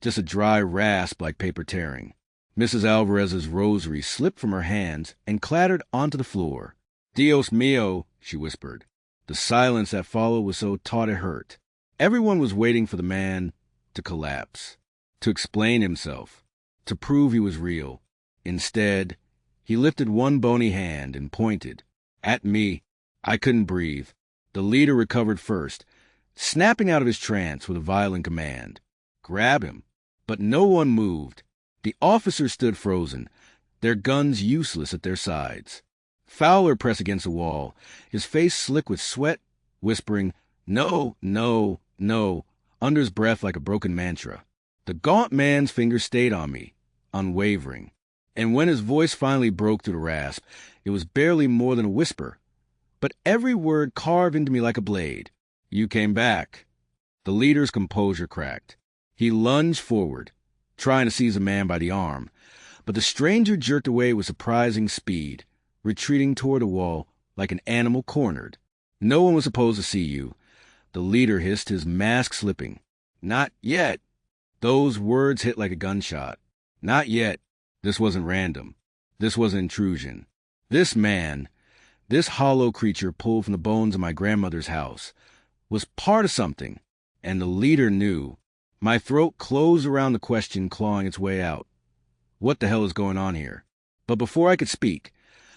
just a dry rasp like paper tearing. Mrs. Alvarez's rosary slipped from her hands and clattered onto the floor. Dios mío, she whispered. The silence that followed was so taut it hurt. Everyone was waiting for the man to collapse, to explain himself, to prove he was real. Instead, he lifted one bony hand and pointed. At me. I couldn't breathe. The leader recovered first, snapping out of his trance with a violent command. Grab him. But no one moved. The officers stood frozen, their guns useless at their sides. Fowler pressed against the wall, his face slick with sweat, whispering, "No, no, no," under his breath like a broken mantra. The gaunt man's fingers stayed on me, unwavering. And when his voice finally broke through the rasp, it was barely more than a whisper. But every word carved into me like a blade. You came back. The leader's composure cracked. He lunged forward, trying to seize a man by the arm, but the stranger jerked away with surprising speed, retreating toward the wall like an animal cornered. No one was supposed to see you. The leader hissed, his mask slipping. Not yet. Those words hit like a gunshot. Not yet. This wasn't random. This wasn't intrusion. This man, this hollow creature pulled from the bones of my grandmother's house, was part of something, and the leader knew. My throat closed around the question clawing its way out. What the hell is going on here? But before I could speak,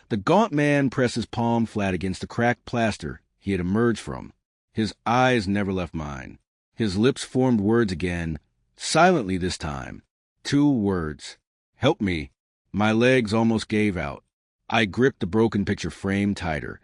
the gaunt man pressed his palm flat against the cracked plaster he had emerged from. His eyes never left mine. His lips formed words again, silently this time. 2 words. Help me. My legs almost gave out. I gripped the broken picture frame tighter,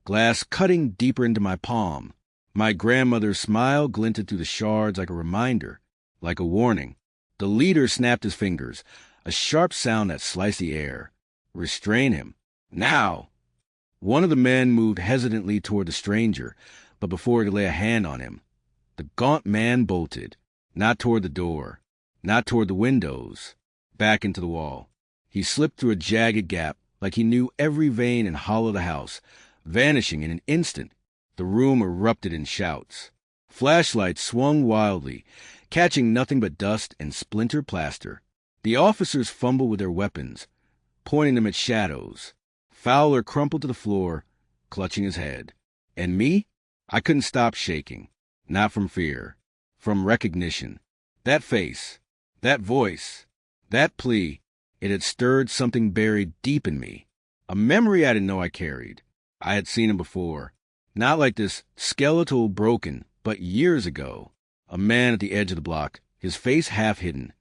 glass cutting deeper into my palm. My grandmother's smile glinted through the shards like a reminder, like a warning. The leader snapped his fingers, a sharp sound that sliced the air. Restrain him. Now! One of the men moved hesitantly toward the stranger, but before he could lay a hand on him, the gaunt man bolted, not toward the door, not toward the windows, back into the wall. He slipped through a jagged gap, like he knew every vein and hollow of the house, vanishing in an instant. The room erupted in shouts. Flashlights swung wildly, catching nothing but dust and splintered plaster. The officers fumbled with their weapons, pointing them at shadows. Fowler crumpled to the floor, clutching his head. And me? I couldn't stop shaking. Not from fear. From recognition. That face. That voice. That plea. It had stirred something buried deep in me. A memory I didn't know I carried. I had seen him before. Not like this, skeletal broken, but years ago. A man at the edge of the block, his face half hidden.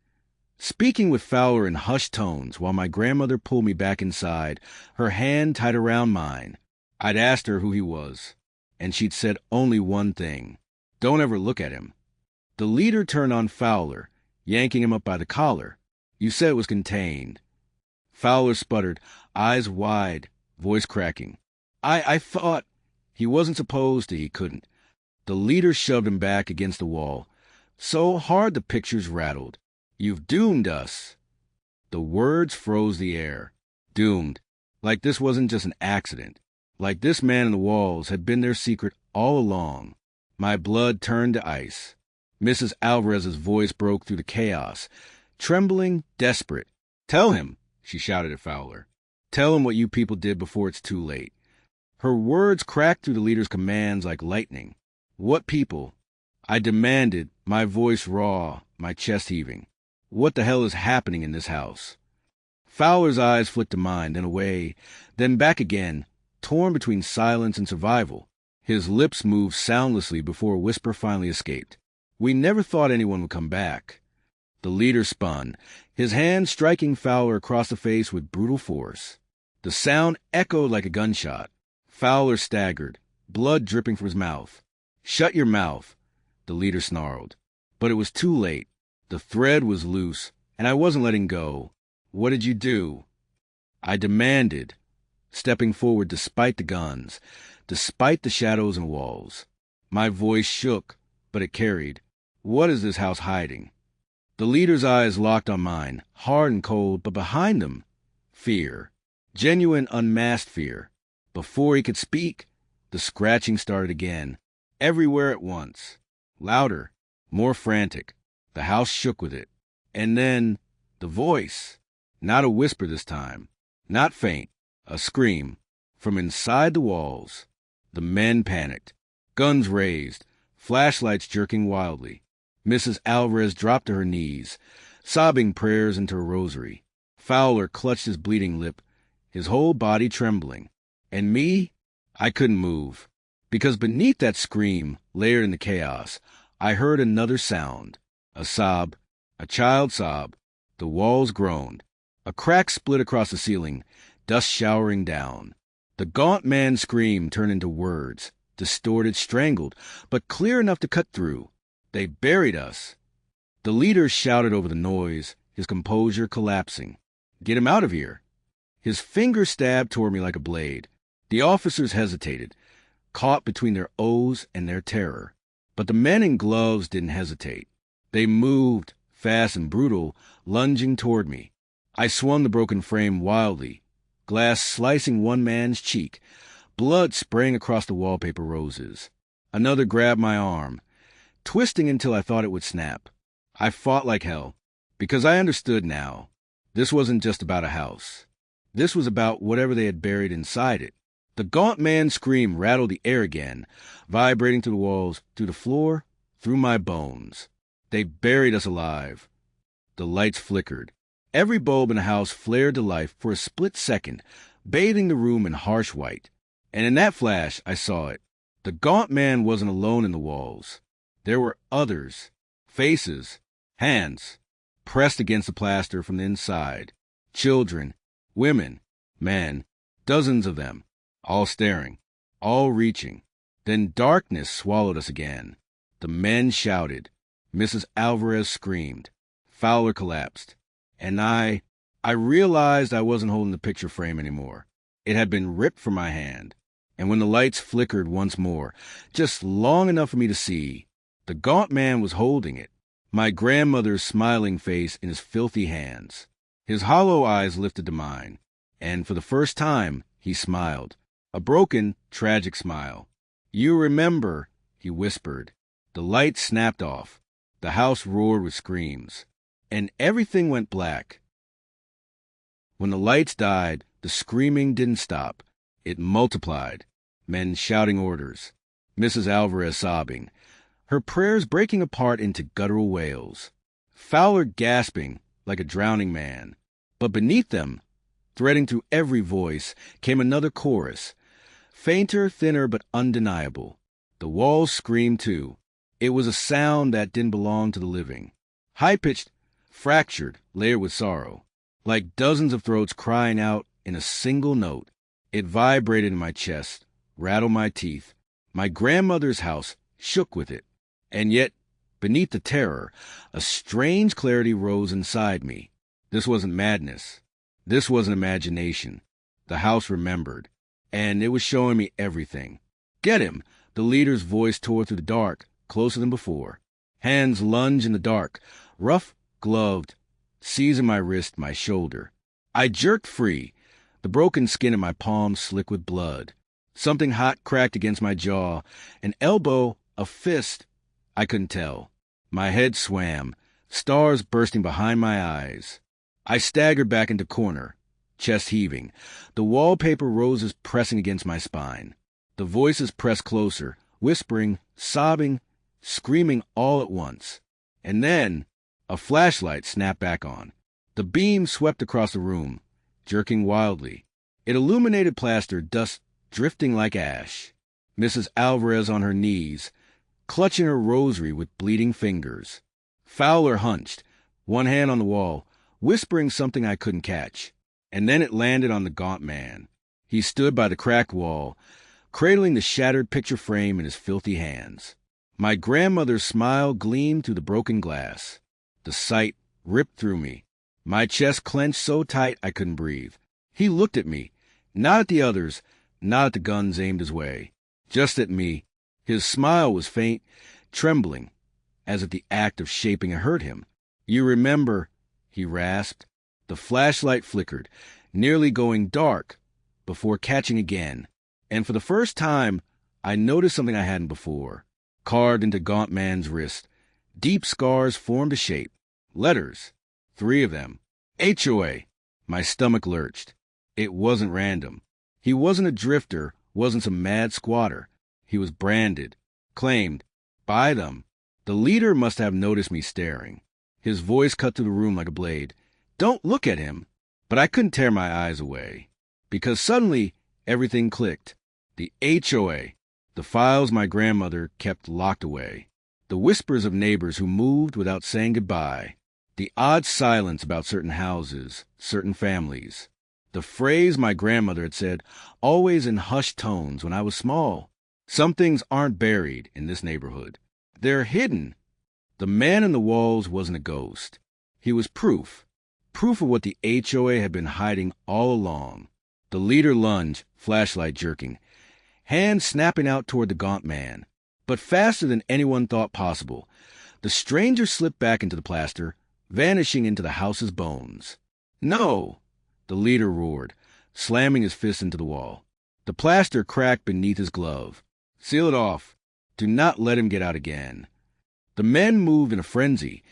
Speaking with Fowler in hushed tones while my grandmother pulled me back inside, her hand tight around mine. I'd asked her who he was, and she'd said only one thing. Don't ever look at him. The leader turned on Fowler, yanking him up by the collar. You said it was contained. Fowler sputtered, eyes wide, voice cracking. I thought... He wasn't supposed to, he couldn't. The leader shoved him back against the wall, so hard the pictures rattled. You've doomed us. The words froze the air. Doomed. Like this wasn't just an accident. Like this man in the walls had been their secret all along. My blood turned to ice. Mrs. Alvarez's voice broke through the chaos, trembling, desperate. Tell him, she shouted at Fowler. Tell him what you people did before it's too late. Her words cracked through the leader's commands like lightning. What people? I demanded, my voice raw, my chest heaving. What the hell is happening in this house? Fowler's eyes flicked to mine, then away, then back again, torn between silence and survival. His lips moved soundlessly before a whisper finally escaped. We never thought anyone would come back. The leader spun, his hand striking Fowler across the face with brutal force. The sound echoed like a gunshot. Fowler staggered, blood dripping from his mouth. Shut your mouth, the leader snarled. But it was too late. The thread was loose, and I wasn't letting go. What did you do? I demanded, stepping forward despite the guns, despite the shadows and walls. My voice shook, but it carried. What is this house hiding? The leader's eyes locked on mine, hard and cold, but behind them, fear. Genuine, unmasked fear. Before he could speak, the scratching started again, everywhere at once. Louder, more frantic. The house shook with it. And then, the voice. Not a whisper this time. Not faint. A scream. From inside the walls. The men panicked. Guns raised. Flashlights jerking wildly. Mrs. Alvarez dropped to her knees, sobbing prayers into a rosary. Fowler clutched his bleeding lip, his whole body trembling. And me? I couldn't move. Because beneath that scream, layered in the chaos, I heard another sound. A sob. A child sob. The walls groaned. A crack split across the ceiling, dust showering down. The gaunt man's scream turned into words, distorted, strangled, but clear enough to cut through. They buried us. The leader shouted over the noise, his composure collapsing. Get him out of here. His finger stabbed toward me like a blade. The officers hesitated, caught between their oaths and their terror. But the men in gloves didn't hesitate. They moved, fast and brutal, lunging toward me. I swung the broken frame wildly, glass slicing one man's cheek, blood spraying across the wallpaper roses. Another grabbed my arm, twisting until I thought it would snap. I fought like hell, because I understood now. This wasn't just about a house. This was about whatever they had buried inside it. The gaunt man's scream rattled the air again, vibrating through the walls, through the floor, through my bones. They buried us alive. The lights flickered. Every bulb in the house flared to life for a split second, bathing the room in harsh white. And in that flash, I saw it. The gaunt man wasn't alone in the walls. There were others, faces, hands, pressed against the plaster from the inside. Children, women, men, dozens of them, all staring, all reaching. Then darkness swallowed us again. The men shouted. Mrs. Alvarez screamed. Fowler collapsed. And I realized I wasn't holding the picture frame anymore. It had been ripped from my hand. And when the lights flickered once more, just long enough for me to see, the gaunt man was holding it, my grandmother's smiling face in his filthy hands. His hollow eyes lifted to mine, and for the first time, he smiled. A broken, tragic smile. "You remember," he whispered. The lights snapped off. The house roared with screams. And everything went black. When the lights died, the screaming didn't stop. It multiplied. Men shouting orders. Mrs. Alvarez sobbing. Her prayers breaking apart into guttural wails. Fowler gasping like a drowning man. But beneath them, threading through every voice, came another chorus. Fainter, thinner, but undeniable. The walls screamed too. It was a sound that didn't belong to the living. High-pitched, fractured, layered with sorrow. Like dozens of throats crying out in a single note. It vibrated in my chest, rattled my teeth. My grandmother's house shook with it. And yet, beneath the terror, a strange clarity rose inside me. This wasn't madness. This wasn't imagination. The house remembered. And it was showing me everything. "Get him!" The leader's voice tore through the dark, closer than before. Hands lunged in the dark, rough, gloved, seizing my wrist, my shoulder. I jerked free, the broken skin in my palm slick with blood. Something hot cracked against my jaw, an elbow, a fist. I couldn't tell. My head swam, stars bursting behind my eyes. I staggered back into corner, chest heaving, the wallpaper roses pressing against my spine. The voices pressed closer, whispering, sobbing, screaming all at once. And then a flashlight snapped back on. The beam swept across the room, jerking wildly. It illuminated plaster, dust drifting like ash. Mrs. Alvarez on her knees, clutching her rosary with bleeding fingers. Fowler hunched, one hand on the wall, whispering something I couldn't catch. And then it landed on the gaunt man. He stood by the cracked wall, cradling the shattered picture frame in his filthy hands. My grandmother's smile gleamed through the broken glass. The sight ripped through me. My chest clenched so tight I couldn't breathe. He looked at me, not at the others, not at the guns aimed his way, just at me. His smile was faint, trembling, as if the act of shaping it hurt him. "You remember," he rasped. The flashlight flickered, nearly going dark, before catching again. And for the first time, I noticed something I hadn't before. Carved into gaunt man's wrist, deep scars formed a shape. Letters, 3 of them. HOA. My stomach lurched. It wasn't random. He wasn't a drifter, wasn't some mad squatter. He was branded, claimed, by them. The leader must have noticed me staring. His voice cut through the room like a blade. "Don't look at him." But I couldn't tear my eyes away. Because suddenly, everything clicked. The HOA. The files my grandmother kept locked away. The whispers of neighbors who moved without saying goodbye. The odd silence about certain houses, certain families. The phrase my grandmother had said, always in hushed tones when I was small. "Some things aren't buried in this neighborhood. They're hidden." The man in the walls wasn't a ghost. He was proof. Proof of what the HOA had been hiding all along. The leader lunged, flashlight jerking, hand snapping out toward the gaunt man. But faster than anyone thought possible, the stranger slipped back into the plaster, vanishing into the house's bones. "No!" the leader roared, slamming his fist into the wall. The plaster cracked beneath his glove. "Seal it off. Do not let him get out again." The men moved in a frenzy,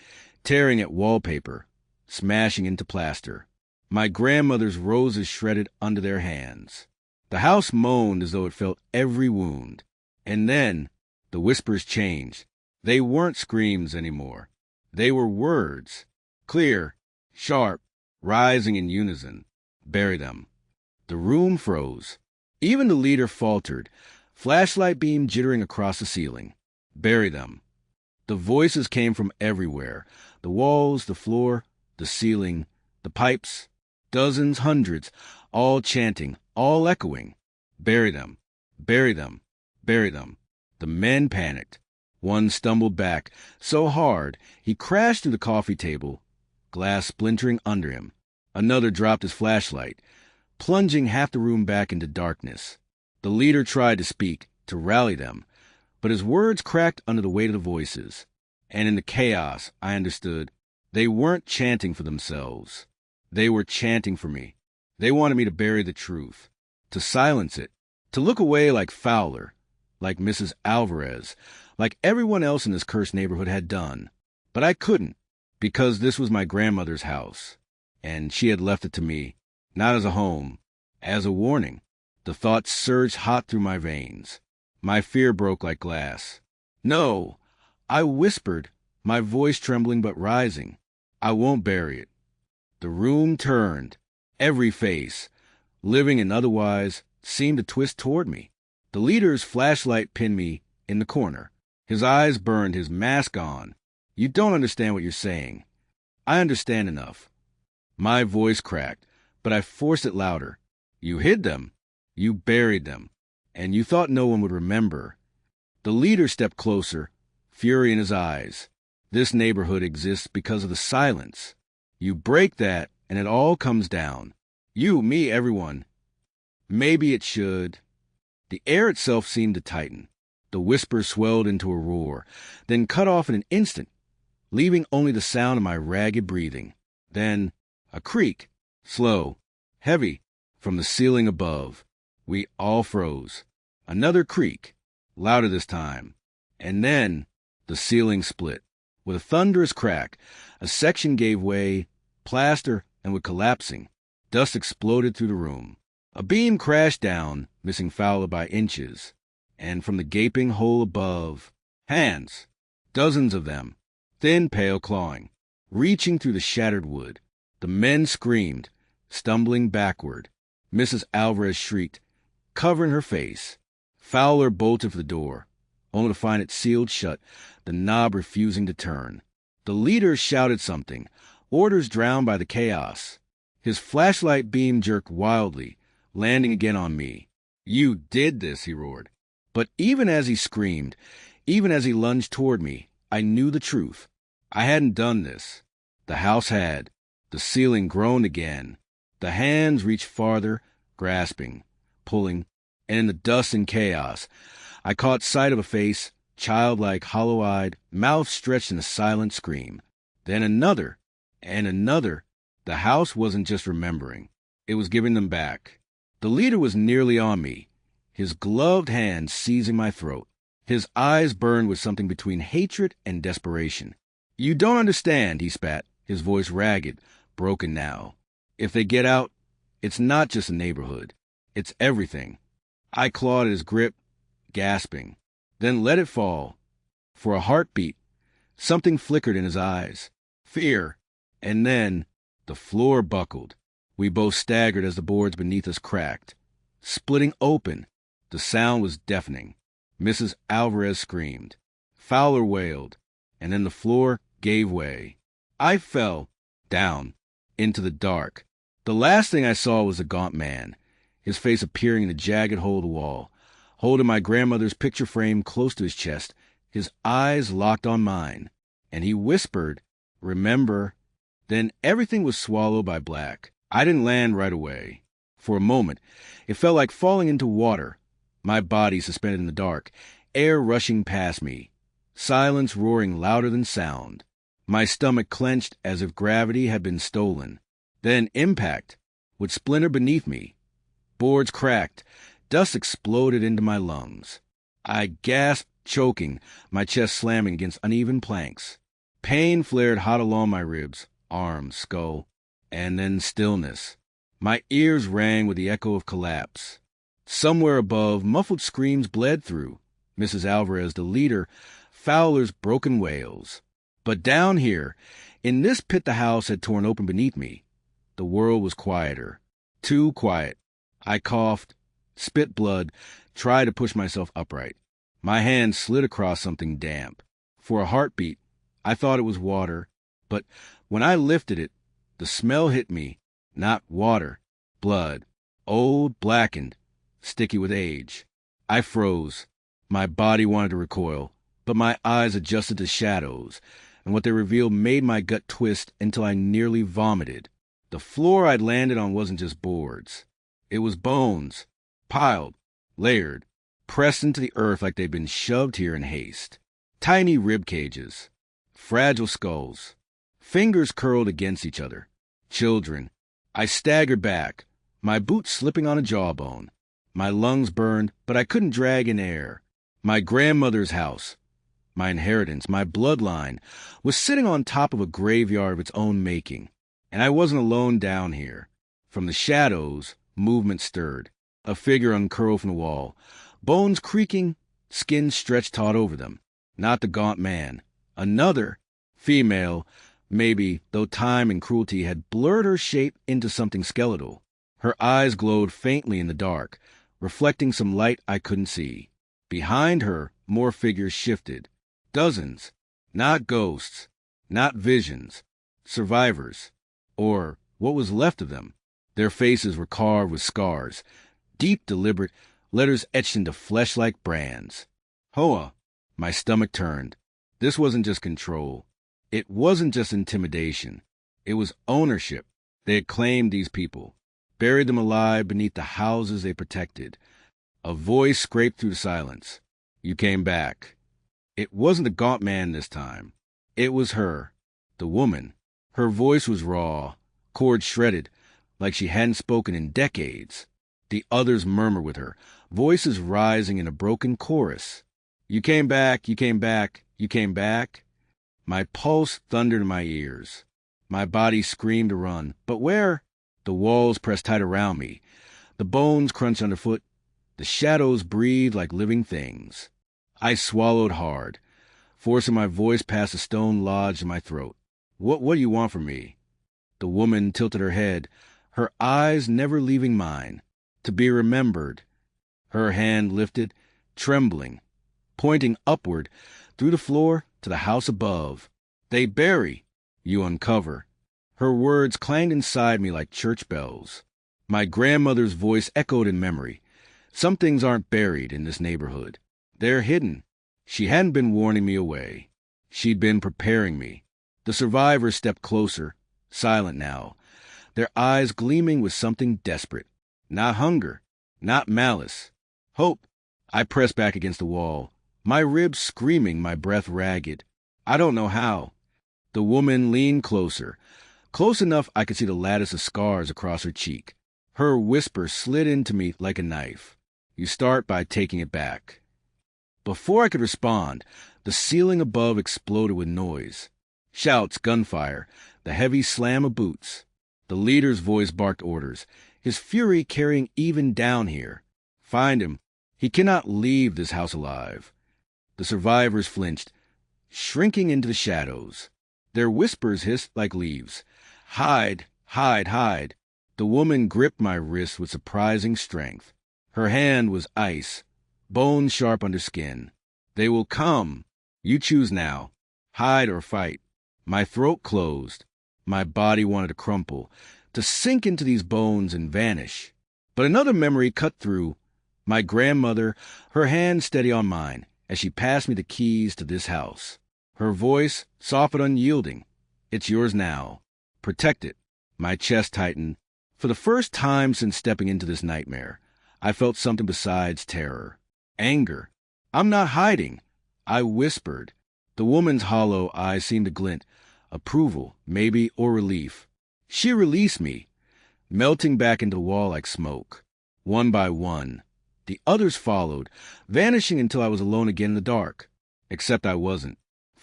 tearing at wallpaper, smashing into plaster. My grandmother's roses shredded under their hands. The house moaned as though it felt every wound. And then the whispers changed. They weren't screams anymore. They were words. Clear, sharp, rising in unison. Bury them. The room froze. Even the leader faltered, flashlight beam jittering across the ceiling. Bury them. The voices came from everywhere. The walls, the floor, the ceiling, the pipes. Dozens, hundreds, all chanting, all echoing. Bury them. Bury them. Bury them. The men panicked. One stumbled back so hard he crashed through the coffee table, glass splintering under him. Another dropped his flashlight, plunging half the room back into darkness. The leader tried to speak, to rally them, but his words cracked under the weight of the voices. And in the chaos, I understood, they weren't chanting for themselves. They were chanting for me. They wanted me to bury the truth, to silence it, to look away like Fowler, like Mrs. Alvarez, like everyone else in this cursed neighborhood had done. But I couldn't, because this was my grandmother's house, and she had left it to me, not as a home, as a warning. The thoughts surged hot through my veins. My fear broke like glass. No, I whispered, my voice trembling but rising. I won't bury it. The room turned. Every face, living and otherwise, seemed to twist toward me. The leader's flashlight pinned me in the corner. His eyes burned, his mask on. You don't understand what you're saying. I understand enough. My voice cracked, but I forced it louder. You hid them. You buried them. And you thought no one would remember. The leader stepped closer, fury in his eyes. This neighborhood exists because of the silence. You break that, and it all comes down. You, me, everyone. Maybe it should. The air itself seemed to tighten. The whisper swelled into a roar, then cut off in an instant, leaving only the sound of my ragged breathing. Then a creak, slow, heavy, from the ceiling above. We all froze. Another creak, louder this time. And then the ceiling split. With a thunderous crack, a section gave way, plaster, and with collapsing. Dust exploded through the room. A beam crashed down, missing Fowler by inches. And from the gaping hole above, hands, dozens of them, thin, pale, clawing, reaching through the shattered wood. The men screamed, stumbling backward. Mrs. Alvarez shrieked, covering her face. Fowler bolted for the door, only to find it sealed shut, the knob refusing to turn. The leader shouted something, orders drowned by the chaos. His flashlight beam jerked wildly, landing again on me. You did this, he roared. But even as he screamed, even as he lunged toward me, I knew the truth. I hadn't done this. The house had. The ceiling groaned again. The hands reached farther, grasping, pulling, and in the dust and chaos, I caught sight of a face, childlike, hollow-eyed, mouth stretched in a silent scream. Then another, and another. The house wasn't just remembering. It was giving them back. The leader was nearly on me, his gloved hand seizing my throat. His eyes burned with something between hatred and desperation. You don't understand, he spat, his voice ragged, broken now. If they get out, it's not just a neighborhood. It's everything. I clawed at his grip, gasping, then let it fall. For a heartbeat, something flickered in his eyes. Fear. And then the floor buckled. We both staggered as the boards beneath us cracked, splitting open. The sound was deafening. Mrs. Alvarez screamed. Fowler wailed, and then the floor gave way. I fell, down, into the dark. The last thing I saw was a gaunt man, his face appearing in the jagged hole of the wall, holding my grandmother's picture frame close to his chest, his eyes locked on mine. And he whispered, "Remember." Then everything was swallowed by black. I didn't land right away. For a moment, it felt like falling into water, my body suspended in the dark, air rushing past me, silence roaring louder than sound. My stomach clenched as if gravity had been stolen. Then impact would splinter beneath me. Boards cracked, dust exploded into my lungs. I gasped, choking, my chest slamming against uneven planks. Pain flared hot along my ribs, arms, skull, and then stillness. My ears rang with the echo of collapse. Somewhere above, muffled screams bled through. Mrs. Alvarez, the leader, Fowler's broken wails. But down here, in this pit the house had torn open beneath me, the world was quieter. Too quiet. I coughed, spit blood, tried to push myself upright. My hand slid across something damp. For a heartbeat, I thought it was water, but when I lifted it, the smell hit me. Not water, blood, old, blackened, sticky with age. I froze. My body wanted to recoil, but my eyes adjusted to shadows, and what they revealed made my gut twist until I nearly vomited. The floor I'd landed on wasn't just boards. It was bones, piled, layered, pressed into the earth like they'd been shoved here in haste. Tiny rib cages, fragile skulls, fingers curled against each other. Children. I staggered back, my boot slipping on a jawbone. My lungs burned, but I couldn't drag in air. My grandmother's house, my inheritance, my bloodline, was sitting on top of a graveyard of its own making. And I wasn't alone down here. From the shadows, movement stirred. A figure uncurled from the wall, bones creaking, skin stretched taut over them. Not the gaunt man. Another, female, maybe, though time and cruelty had blurred her shape into something skeletal. Her eyes glowed faintly in the dark, reflecting some light I couldn't see. Behind her, more figures shifted. Dozens. Not ghosts. Not visions. Survivors. Or what was left of them. Their faces were carved with scars, deep, deliberate, letters etched into flesh like brands. Hoa. My stomach turned. This wasn't just control. It wasn't just intimidation. It was ownership. They had claimed these people, buried them alive beneath the houses they protected. A voice scraped through the silence. You came back. It wasn't the gaunt man this time. It was her, the woman. Her voice was raw, chords shredded, like she hadn't spoken in decades. The others murmured with her, voices rising in a broken chorus. You came back, you came back, you came back. My pulse thundered in my ears. My body screamed to run, but where? The walls pressed tight around me. The bones crunched underfoot. The shadows breathed like living things. I swallowed hard, forcing my voice past a stone lodged in my throat. What do you want from me? The woman tilted her head, her eyes never leaving mine. To be remembered. Her hand lifted, trembling, pointing upward, through the floor to the house above. They bury, you uncover. Her words clanged inside me like church bells. My grandmother's voice echoed in memory. Some things aren't buried in this neighborhood. They're hidden. She hadn't been warning me away. She'd been preparing me. The survivors stepped closer, silent now, their eyes gleaming with something desperate. Not hunger, not malice. Hope. I pressed back against the wall, my ribs screaming, my breath ragged. I don't know how. The woman leaned closer, close enough I could see the lattice of scars across her cheek. Her whisper slid into me like a knife. You start by taking it back. Before I could respond, the ceiling above exploded with noise. Shouts, gunfire, the heavy slam of boots. The leader's voice barked orders, his fury carrying even down here. Find him. He cannot leave this house alive. The survivors flinched, shrinking into the shadows. Their whispers hissed like leaves. Hide, hide, hide. The woman gripped my wrist with surprising strength. Her hand was ice, bone sharp under skin. They will come. You choose now. Hide or fight. My throat closed. My body wanted to crumple, to sink into these bones and vanish. But another memory cut through. My grandmother, her hand steady on mine, as she passed me the keys to this house. Her voice, soft but unyielding. It's yours now. Protect it. My chest tightened. For the first time since stepping into this nightmare, I felt something besides terror. Anger. I'm not hiding. I whispered. The woman's hollow eyes seemed to glint. Approval, maybe, or relief. She released me, melting back into the wall like smoke. One by one. The others followed, vanishing until I was alone again in the dark. Except I wasn't.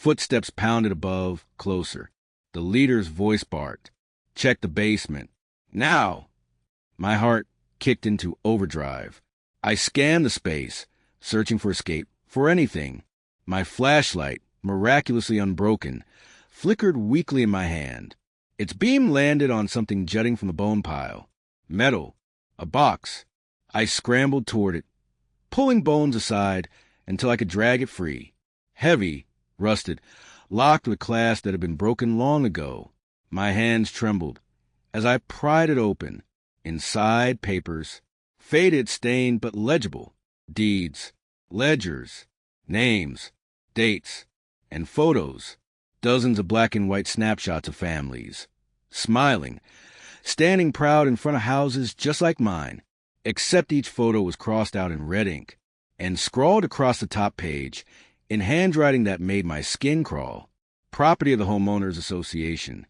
Footsteps pounded above, closer. The leader's voice barked. Check the basement. Now! My heart kicked into overdrive. I scanned the space, searching for escape, for anything. My flashlight, miraculously unbroken, flickered weakly in my hand. Its beam landed on something jutting from the bone pile. Metal. A box. I scrambled toward it, pulling Bones aside until I could drag it free. Heavy, rusted, locked with a clasp that had been broken long ago. My hands trembled as I pried it open. Inside, papers, faded, stained, but legible. Deeds, ledgers, names, dates, and photos. Dozens of black and white snapshots of families. Smiling, standing proud in front of houses just like mine, except each photo was crossed out in red ink and scrawled across the top page in handwriting that made my skin crawl. Property of the Homeowners Association.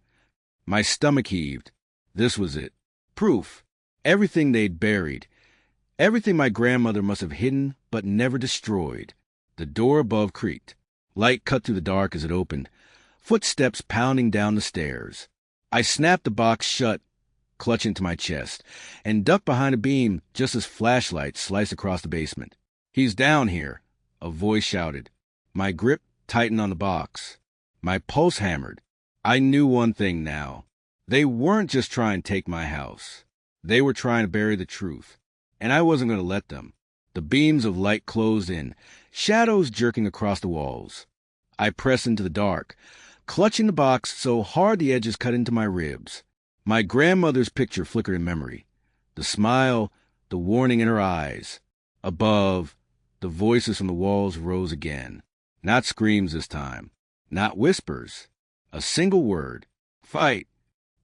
My stomach heaved. This was it. Proof. Everything they'd buried. Everything my grandmother must have hidden but never destroyed. The door above creaked. Light cut through the dark as it opened. Footsteps pounding down the stairs. I snapped the box shut, clutching to my chest, and ducked behind a beam just as flashlights sliced across the basement. "He's down here," a voice shouted. My grip tightened on the box. My pulse hammered. I knew one thing now. They weren't just trying to take my house. They were trying to bury the truth, and I wasn't going to let them. The beams of light closed in, shadows jerking across the walls. I pressed into the dark, clutching the box so hard the edges cut into my ribs. My grandmother's picture flickered in memory. The smile, the warning in her eyes. Above, the voices from the walls rose again. Not screams this time. Not whispers. A single word. Fight.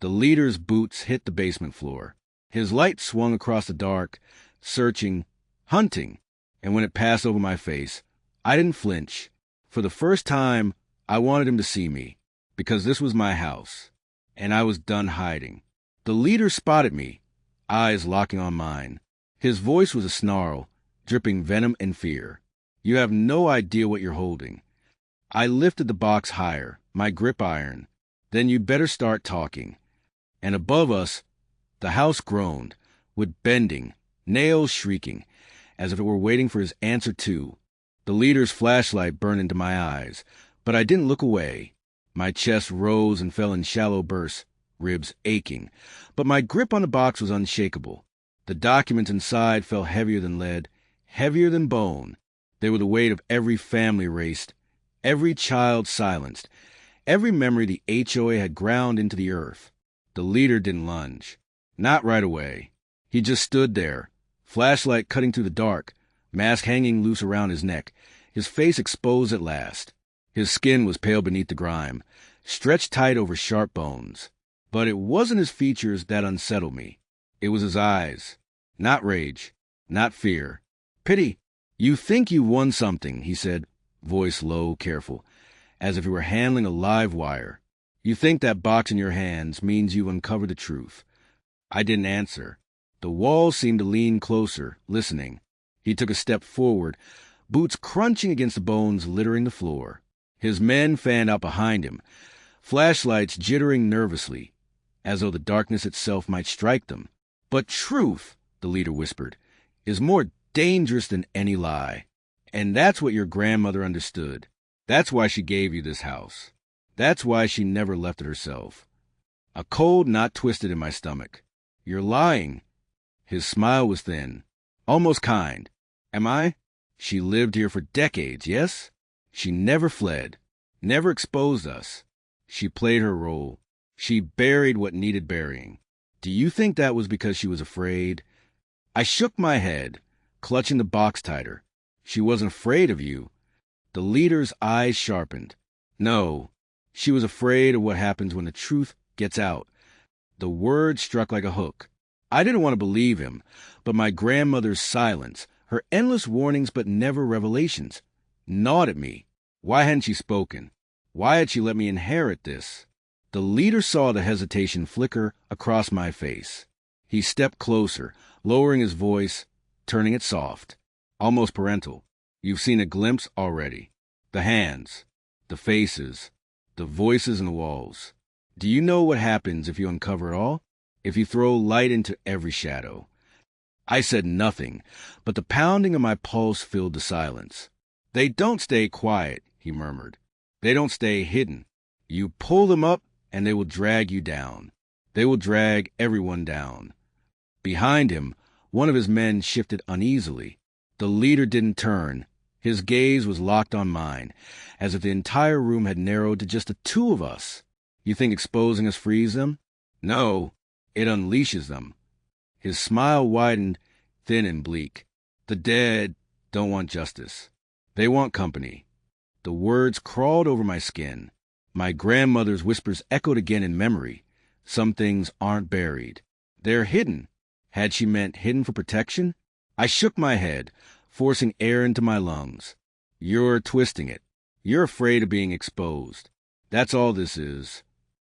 The leader's boots hit the basement floor. His light swung across the dark, searching, hunting. And when it passed over my face, I didn't flinch. For the first time, I wanted him to see me, because this was my house, and I was done hiding. The leader spotted me, eyes locking on mine. His voice was a snarl, dripping venom and fear. "You have no idea what you're holding." I lifted the box higher, my grip iron. "Then you'd better start talking." And above us, the house groaned, with bending, nails shrieking, as if it were waiting for his answer too. The leader's flashlight burned into my eyes, but I didn't look away. My chest rose and fell in shallow bursts, ribs aching, but my grip on the box was unshakable. The documents inside felt heavier than lead, heavier than bone. They were the weight of every family erased, every child silenced, every memory the HOA had ground into the earth. The leader didn't lunge. Not right away. He just stood there, flashlight cutting through the dark, mask hanging loose around his neck, his face exposed at last. His skin was pale beneath the grime, stretched tight over sharp bones. But it wasn't his features that unsettled me. It was his eyes. Not rage, not fear. "Pity. You think you won something," he said, voice low, careful, as if he were handling a live wire. "You think that box in your hands means you've uncovered the truth." I didn't answer. The walls seemed to lean closer, listening. He took a step forward, boots crunching against the bones littering the floor. His men fanned out behind him, flashlights jittering nervously, as though the darkness itself might strike them. "But truth," the leader whispered, "is more dangerous than any lie. And that's what your grandmother understood. That's why she gave you this house. That's why she never left it herself." A cold knot twisted in my stomach. "You're lying." His smile was thin, almost kind. "Am I? She lived here for decades, yes? She never fled, never exposed us. She played her role. She buried what needed burying. Do you think that was because she was afraid?" I shook my head, clutching the box tighter. "She wasn't afraid of you." The leader's eyes sharpened. "No, she was afraid of what happens when the truth gets out." The word struck like a hook. I didn't want to believe him, but my grandmother's silence, her endless warnings but never revelations, gnawed at me. Why hadn't she spoken? Why had she let me inherit this? The leader saw the hesitation flicker across my face. He stepped closer, lowering his voice, turning it soft, almost parental. "You've seen a glimpse already. The hands. the faces, the voices in the walls. Do you know what happens if you uncover it all? If you throw light into every shadow? I said nothing, but the pounding of my pulse filled the silence. They don't stay quiet, he murmured. They don't stay hidden. You pull them up, and they will drag you down. They will drag everyone down. Behind him, one of his men shifted uneasily. The leader didn't turn. His gaze was locked on mine, as if the entire room had narrowed to just the two of us. You think exposing us frees them? No, it unleashes them. His smile widened, thin and bleak. The dead don't want justice. They want company. The words crawled over my skin. My grandmother's whispers echoed again in memory. Some things aren't buried. They're hidden. Had she meant hidden for protection? I shook my head, forcing air into my lungs. You're twisting it. You're afraid of being exposed. That's all this is.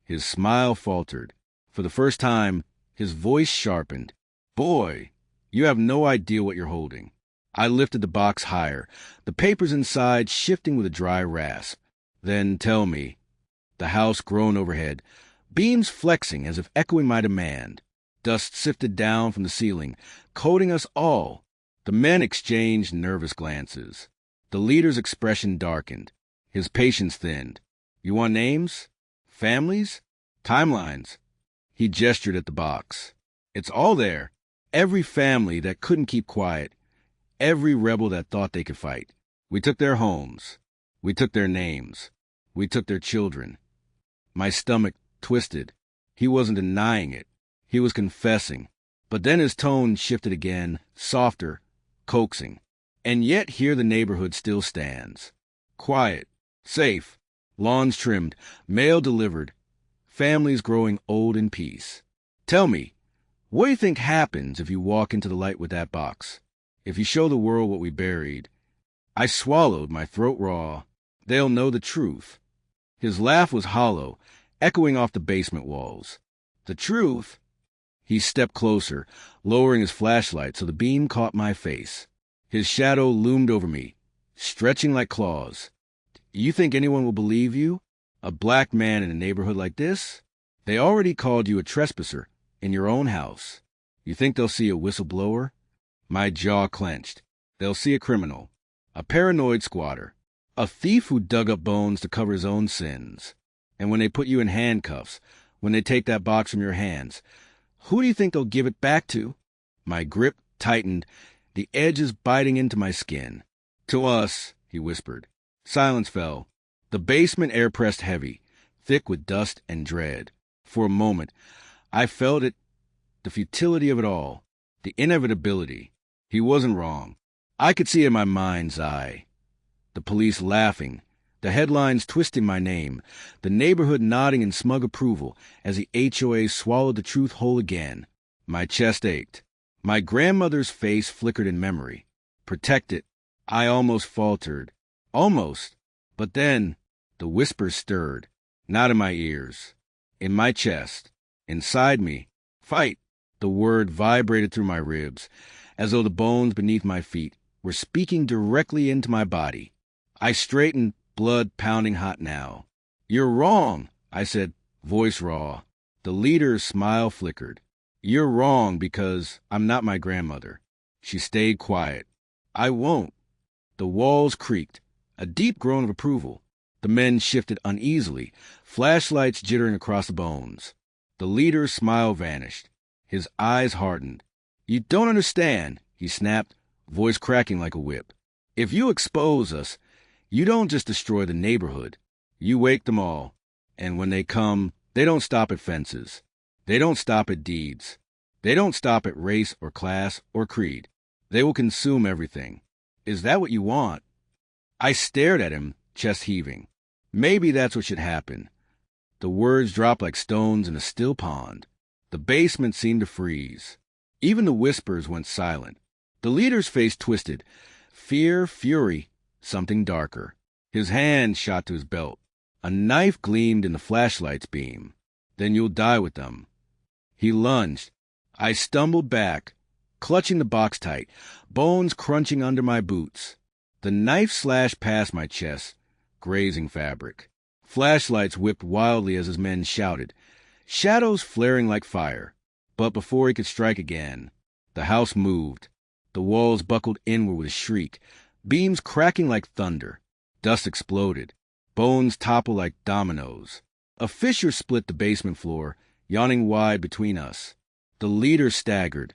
His smile faltered. For the first time, his voice sharpened. Boy, you have no idea what you're holding. I lifted the box higher, the papers inside shifting with a dry rasp. Then tell me. The house groaned overhead, beams flexing as if echoing my demand. Dust sifted down from the ceiling, coating us all. The men exchanged nervous glances. The leader's expression darkened. His patience thinned. You want names? Families? Timelines? He gestured at the box. It's all there. Every family that couldn't keep quiet. Every rebel that thought they could fight. We took their homes. We took their names. We took their children. My stomach twisted. He wasn't denying it. He was confessing. But then his tone shifted again, softer, coaxing. And yet here the neighborhood still stands. Quiet, safe, lawns trimmed, mail delivered, families growing old in peace. Tell me, what do you think happens if you walk into the light with that box? If you show the world what we buried? I swallowed, my throat raw. They'll know the truth. His laugh was hollow, echoing off the basement walls. The truth? He stepped closer, lowering his flashlight so the beam caught my face. His shadow loomed over me, stretching like claws. You think anyone will believe you? A black man in a neighborhood like this? They already called you a trespasser in your own house. You think they'll see a whistleblower? My jaw clenched. They'll see a criminal, a paranoid squatter, a thief who dug up bones to cover his own sins. And when they put you in handcuffs, when they take that box from your hands, who do you think they'll give it back to? My grip tightened, the edges biting into my skin. To us, he whispered. Silence fell. The basement air pressed heavy, thick with dust and dread. For a moment, I felt it, the futility of it all, the inevitability. He wasn't wrong. I could see it in my mind's eye. The police laughing, the headlines twisting my name, the neighborhood nodding in smug approval as the HOA swallowed the truth whole again. My chest ached. My grandmother's face flickered in memory. Protected. I almost faltered. Almost. But then, the whispers stirred. Not in my ears. In my chest. Inside me. Fight. The word vibrated through my ribs, as though the bones beneath my feet were speaking directly into my body. I straightened, blood pounding hot now. You're wrong, I said, voice raw. The leader's smile flickered. You're wrong because I'm not my grandmother. She stayed quiet. I won't. The walls creaked, a deep groan of approval. The men shifted uneasily, flashlights jittering across the bones. The leader's smile vanished. His eyes hardened. You don't understand, he snapped, voice cracking like a whip. If you expose us, you don't just destroy the neighborhood. You wake them all. And when they come, they don't stop at fences. They don't stop at deeds. They don't stop at race or class or creed. They will consume everything. Is that what you want? I stared at him, chest heaving. Maybe that's what should happen. The words dropped like stones in a still pond. The basement seemed to freeze. Even the whispers went silent. The leader's face twisted. Fear, fury, something darker. His hand shot to his belt. A knife gleamed in the flashlight's beam. Then you'll die with them. He lunged. I stumbled back, clutching the box tight, bones crunching under my boots. The knife slashed past my chest, grazing fabric. Flashlights whipped wildly as his men shouted, shadows flaring like fire. But before he could strike again, the house moved. The walls buckled inward with a shriek, beams cracking like thunder. Dust exploded. Bones toppled like dominoes. A fissure split the basement floor, yawning wide between us. The leader staggered,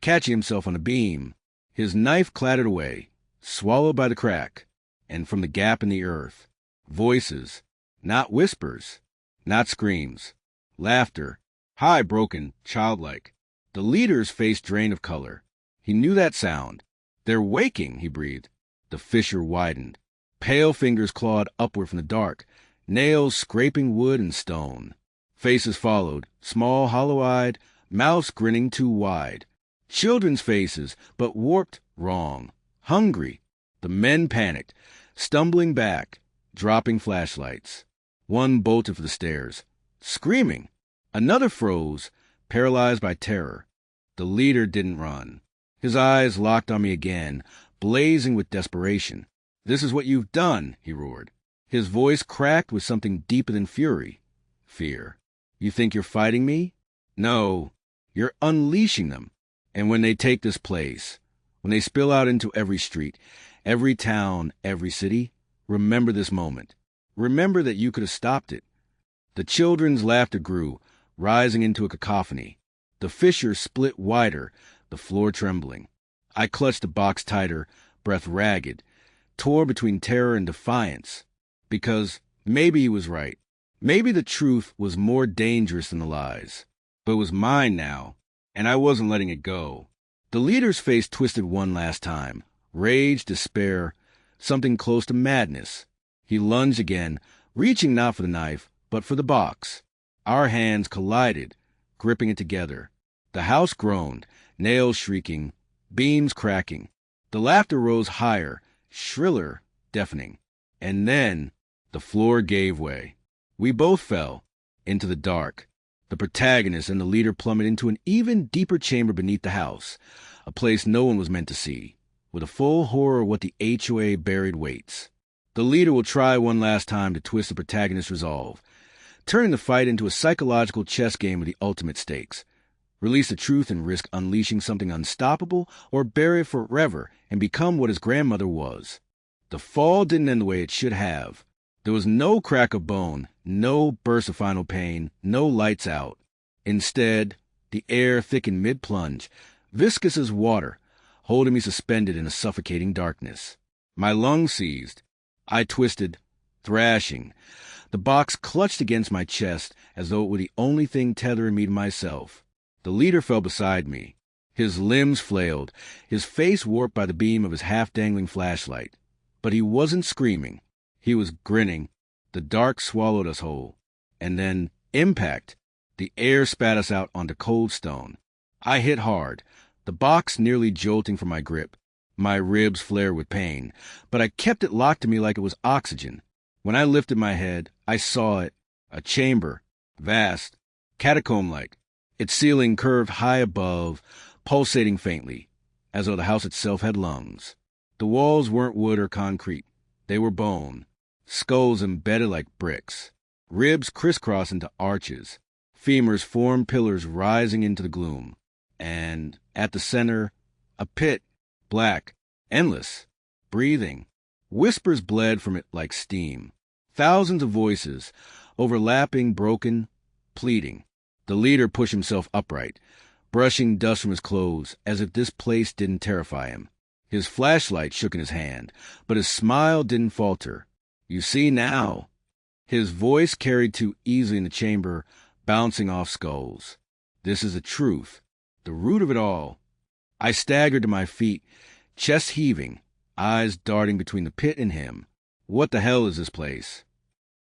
catching himself on a beam. His knife clattered away, swallowed by the crack. And from the gap in the earth, voices, not whispers, not screams, laughter, high, broken, childlike. The leader's face drained of color. He knew that sound. They're waking, he breathed. The fissure widened. Pale fingers clawed upward from the dark, nails scraping wood and stone. Faces followed, small, hollow-eyed, mouths grinning too wide. Children's faces, but warped wrong. Hungry. The men panicked, stumbling back, dropping flashlights. One bolted for the stairs, screaming. Another froze, paralyzed by terror. The leader didn't run. His eyes locked on me again, blazing with desperation. "This is what you've done," he roared. His voice cracked with something deeper than fury. Fear. "You think you're fighting me? No, you're unleashing them. And when they take this place, when they spill out into every street, every town, every city, remember this moment. Remember that you could have stopped it." The children's laughter grew, rising into a cacophony. The fissure split wider, the floor trembling. I clutched the box tighter, breath ragged, tore between terror and defiance. Because maybe he was right. Maybe the truth was more dangerous than the lies. But it was mine now, and I wasn't letting it go. The leader's face twisted one last time. Rage, despair, something close to madness. He lunged again, reaching not for the knife, but for the box. Our hands collided, gripping it together. The house groaned, nails shrieking, beams cracking. The laughter rose higher, shriller, deafening. And then the floor gave way. We both fell into the dark. The protagonist and the leader plummeted into an even deeper chamber beneath the house, a place no one was meant to see, with a full horror of what the HOA buried waits. The leader will try one last time to twist the protagonist's resolve, turning the fight into a psychological chess game with the ultimate stakes. Release the truth and risk unleashing something unstoppable, or bury it forever and become what his grandmother was. The fall didn't end the way it should have. There was no crack of bone, no burst of final pain, no lights out. Instead, the air thickened mid-plunge, viscous as water, holding me suspended in a suffocating darkness. My lungs seized. I twisted, thrashing. The box clutched against my chest as though it were the only thing tethering me to myself. The leader fell beside me. His limbs flailed, his face warped by the beam of his half-dangling flashlight. But he wasn't screaming. He was grinning. The dark swallowed us whole. And then, impact. The air spat us out onto cold stone. I hit hard, the box nearly jolting from my grip. My ribs flared with pain, but I kept it locked to me like it was oxygen. When I lifted my head, I saw it, a chamber, vast, catacomb-like. Its ceiling curved high above, pulsating faintly, as though the house itself had lungs. The walls weren't wood or concrete. They were bone, skulls embedded like bricks, ribs crisscrossed into arches, femurs formed pillars rising into the gloom. And at the center, a pit, black, endless, breathing. Whispers bled from it like steam. Thousands of voices, overlapping, broken, pleading. The leader pushed himself upright, brushing dust from his clothes as if this place didn't terrify him. His flashlight shook in his hand, but his smile didn't falter. "You see now." His voice carried too easily in the chamber, bouncing off skulls. "This is the truth, the root of it all." I staggered to my feet, chest heaving, eyes darting between the pit and him. "What the hell is this place?"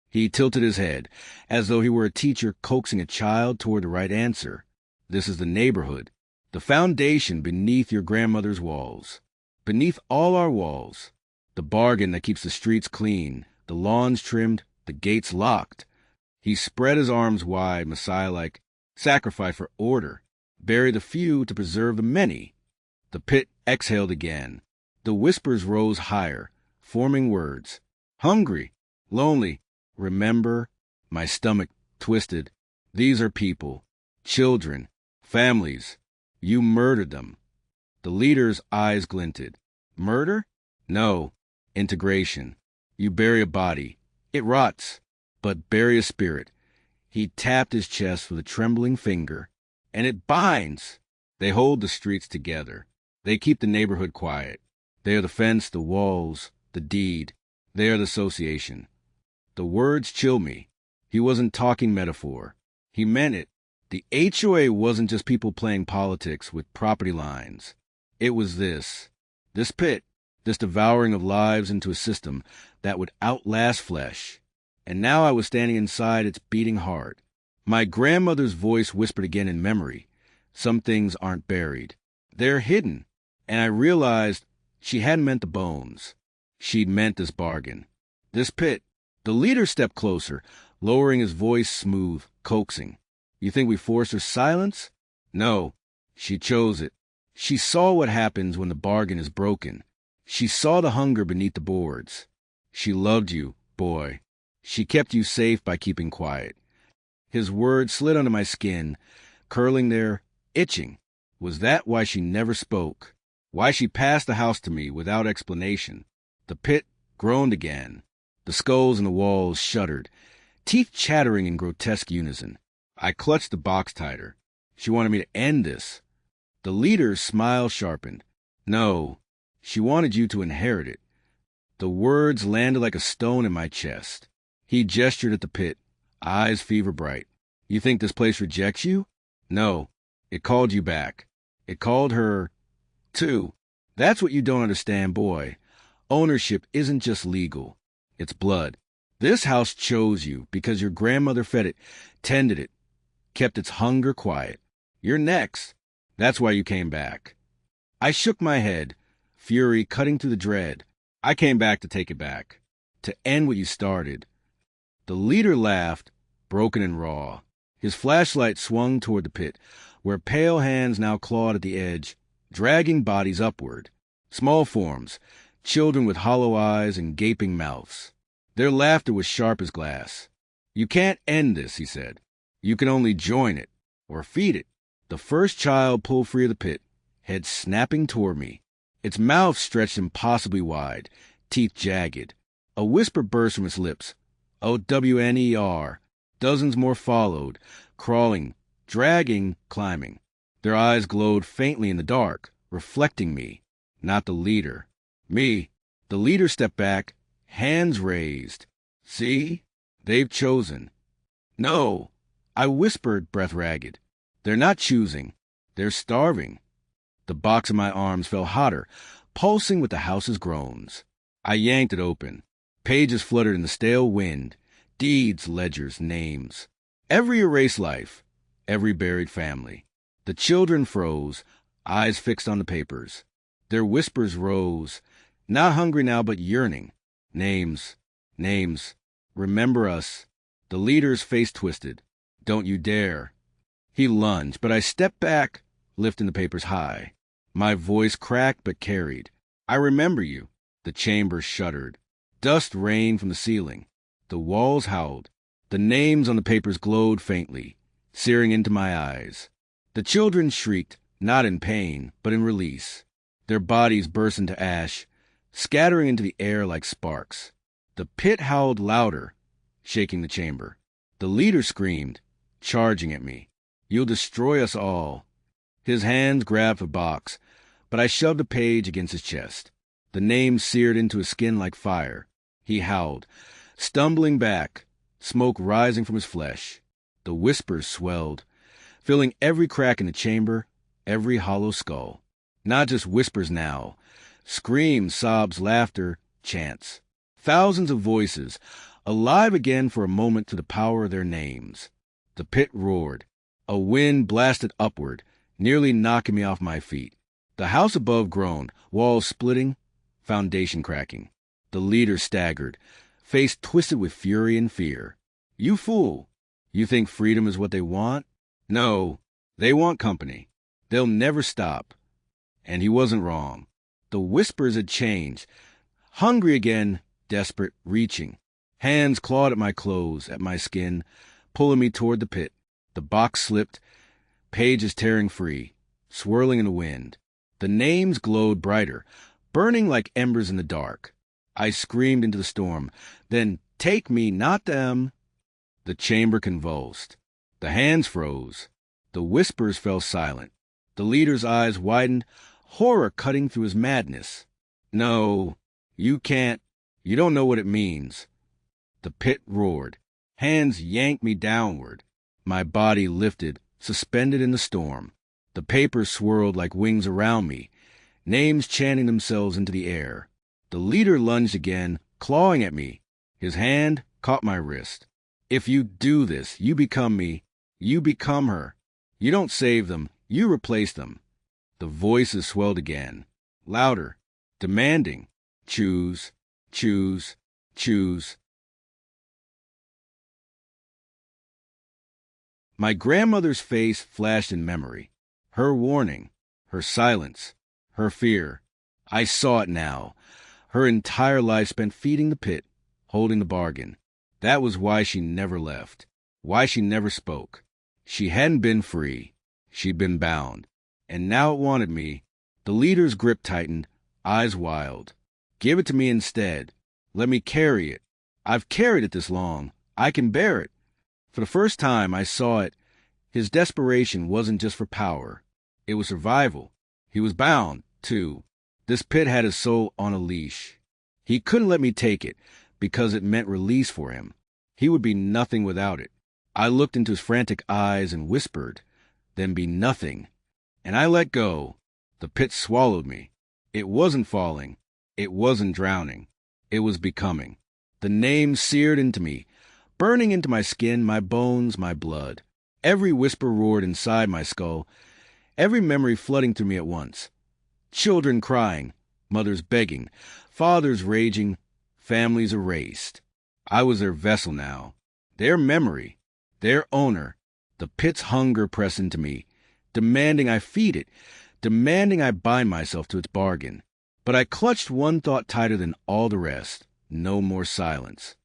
He tilted his head, as though he were a teacher coaxing a child toward the right answer. "This is the neighborhood, the foundation beneath your grandmother's walls. Beneath all our walls. The bargain that keeps the streets clean, the lawns trimmed, the gates locked." He spread his arms wide, Messiah-like, sacrifice for order, bury the few to preserve the many. The pit exhaled again. The whispers rose higher, forming words. "Hungry, Lonely. Remember? My stomach twisted. These are people. Children. Families. You murdered them. The leader's eyes glinted. Murder? No. Integration. You bury a body. It rots. But bury a spirit. He tapped his chest with a trembling finger. And it binds. They hold the streets together. They keep the neighborhood quiet. They are the fence, the walls, the deed. They are the association. The words chill me. He wasn't talking metaphor. He meant it. The HOA wasn't just people playing politics with property lines. It was this pit, this devouring of lives into a system that would outlast flesh. And now I was standing inside its beating heart. My grandmother's voice whispered again in memory. Some things aren't buried. They're hidden. And I realized she hadn't meant the bones. She'd meant this bargain. This pit. The leader stepped closer, lowering his voice smooth, coaxing. You think we forced her silence? No. She chose it. She saw what happens when the bargain is broken. She saw the hunger beneath the boards. She loved you, boy. She kept you safe by keeping quiet. His words slid under my skin, curling there, itching. Was that why she never spoke? Why she passed the house to me without explanation? The pit groaned again. The skulls in the walls shuddered, teeth chattering in grotesque unison. I clutched the box tighter. She wanted me to end this. The leader's smile sharpened. No, she wanted you to inherit it. The words landed like a stone in my chest. He gestured at the pit, eyes fever bright. You think this place rejects you? No, it called you back. It called her, too. That's what you don't understand, boy. Ownership isn't just legal. It's blood. This house chose you because your grandmother fed it, tended it, kept its hunger quiet. You're next. That's why you came back. I shook my head, fury cutting through the dread. I came back to take it back, to end what you started. The leader laughed, broken and raw. His flashlight swung toward the pit, where pale hands now clawed at the edge, dragging bodies upward. Small forms, children with hollow eyes and gaping mouths. Their laughter was sharp as glass. You can't end this, he said. You can only join it, or feed it. The first child pulled free of the pit, head snapping toward me. Its mouth stretched impossibly wide, teeth jagged. A whisper burst from its lips. O-W-N-E-R. Dozens more followed, crawling, dragging, climbing. Their eyes glowed faintly in the dark, reflecting me, not the leader. Me. The leader stepped back, hands raised. See? They've chosen. No. I whispered, breath ragged. They're not choosing. They're starving. The box in my arms fell hotter, pulsing with the house's groans. I yanked it open. Pages fluttered in the stale wind. Deeds, ledgers, names. Every erased life. Every buried family. The children froze, eyes fixed on the papers. Their whispers rose, not hungry now but yearning. Names. Names. Remember us. The leader's face twisted. Don't you dare. He lunged, but I stepped back, lifting the papers high. My voice cracked but carried. I remember you. The chamber shuddered. Dust rained from the ceiling. The walls howled. The names on the papers glowed faintly, searing into my eyes. The children shrieked, not in pain, but in release. Their bodies burst into ash, scattering into the air like sparks. The pit howled louder, shaking the chamber. The leader screamed, charging at me. You'll destroy us all. His hands grabbed a box, but I shoved a page against his chest. The name seared into his skin like fire. He howled, stumbling back, smoke rising from his flesh. The whispers swelled, filling every crack in the chamber, every hollow skull. Not just whispers now. Screams, sobs, laughter, chants. Thousands of voices, alive again for a moment to the power of their names. The pit roared. A wind blasted upward, nearly knocking me off my feet. The house above groaned, walls splitting, foundation cracking. The leader staggered, face twisted with fury and fear. You fool! You think freedom is what they want? No, they want company. They'll never stop. And he wasn't wrong. The whispers had changed. Hungry again, desperate, reaching. Hands clawed at my clothes, at my skin, pulling me toward the pit. The box slipped, pages tearing free, swirling in the wind. The names glowed brighter, burning like embers in the dark. I screamed into the storm. Then, "Take me, not them!" The chamber convulsed. The hands froze. The whispers fell silent. The leader's eyes widened, horror cutting through his madness. "No, you can't. You don't know what it means." The pit roared. Hands yanked me downward. My body lifted, suspended in the storm. The papers swirled like wings around me, names chanting themselves into the air. The leader lunged again, clawing at me. His hand caught my wrist. "If you do this, you become me. You become her. You don't save them. You replace them." The voices swelled again, louder, demanding, "Choose, choose, choose." My grandmother's face flashed in memory. Her warning, her silence, her fear. I saw it now. Her entire life spent feeding the pit, holding the bargain. That was why she never left, why she never spoke. She hadn't been free. She'd been bound. And now it wanted me. The leader's grip tightened, eyes wild. "Give it to me instead. Let me carry it. I've carried it this long. I can bear it." For the first time, I saw it. His desperation wasn't just for power. It was survival. He was bound, too. This pit had his soul on a leash. He couldn't let me take it, because it meant release for him. He would be nothing without it. I looked into his frantic eyes and whispered, "Then be nothing." And I let go. The pit swallowed me. It wasn't falling. It wasn't drowning. It was becoming. The name seared into me, burning into my skin, my bones, my blood. Every whisper roared inside my skull, every memory flooding through me at once. Children crying, mothers begging, fathers raging, families erased. I was their vessel now, their memory, their owner. The pit's hunger pressed into me, demanding I feed it, demanding I bind myself to its bargain. But I clutched one thought tighter than all the rest: no more silence.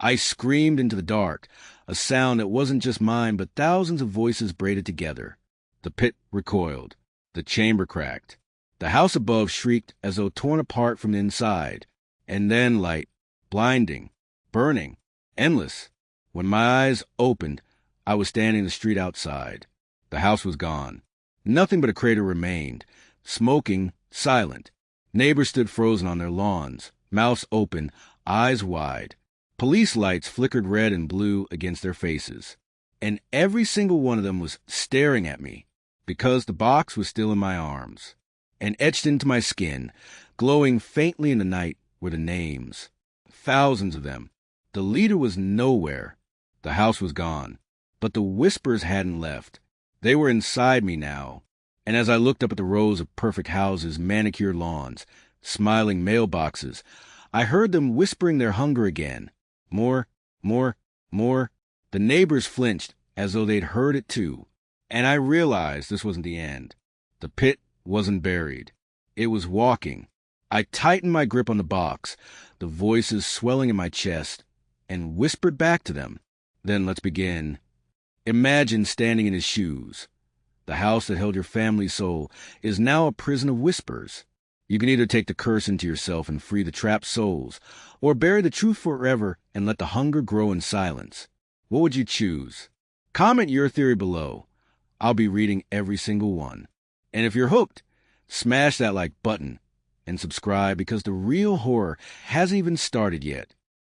I screamed into the dark, a sound that wasn't just mine, but thousands of voices braided together. The pit recoiled. The chamber cracked. The house above shrieked as though torn apart from the inside. And then light, blinding, burning, endless. When my eyes opened, I was standing in the street outside. The house was gone. Nothing but a crater remained, smoking, silent. Neighbors stood frozen on their lawns, mouths open, eyes wide. Police lights flickered red and blue against their faces. And every single one of them was staring at me, because the box was still in my arms. And etched into my skin, glowing faintly in the night, were the names. Thousands of them. The leader was nowhere. The house was gone. But the whispers hadn't left. They were inside me now. And as I looked up at the rows of perfect houses, manicured lawns, smiling mailboxes, I heard them whispering their hunger again. More, more, more. The neighbors flinched as though they'd heard it too. And I realized this wasn't the end. The pit wasn't buried. It was walking. I tightened my grip on the box, the voices swelling in my chest, and whispered back to them. "Then let's begin. Imagine standing in his shoes. The house that held your family's soul is now a prison of whispers. You can either take the curse into yourself and free the trapped souls, or bury the truth forever and let the hunger grow in silence. What would you choose? Comment your theory below. I'll be reading every single one. And if you're hooked, smash that like button and subscribe, because the real horror hasn't even started yet.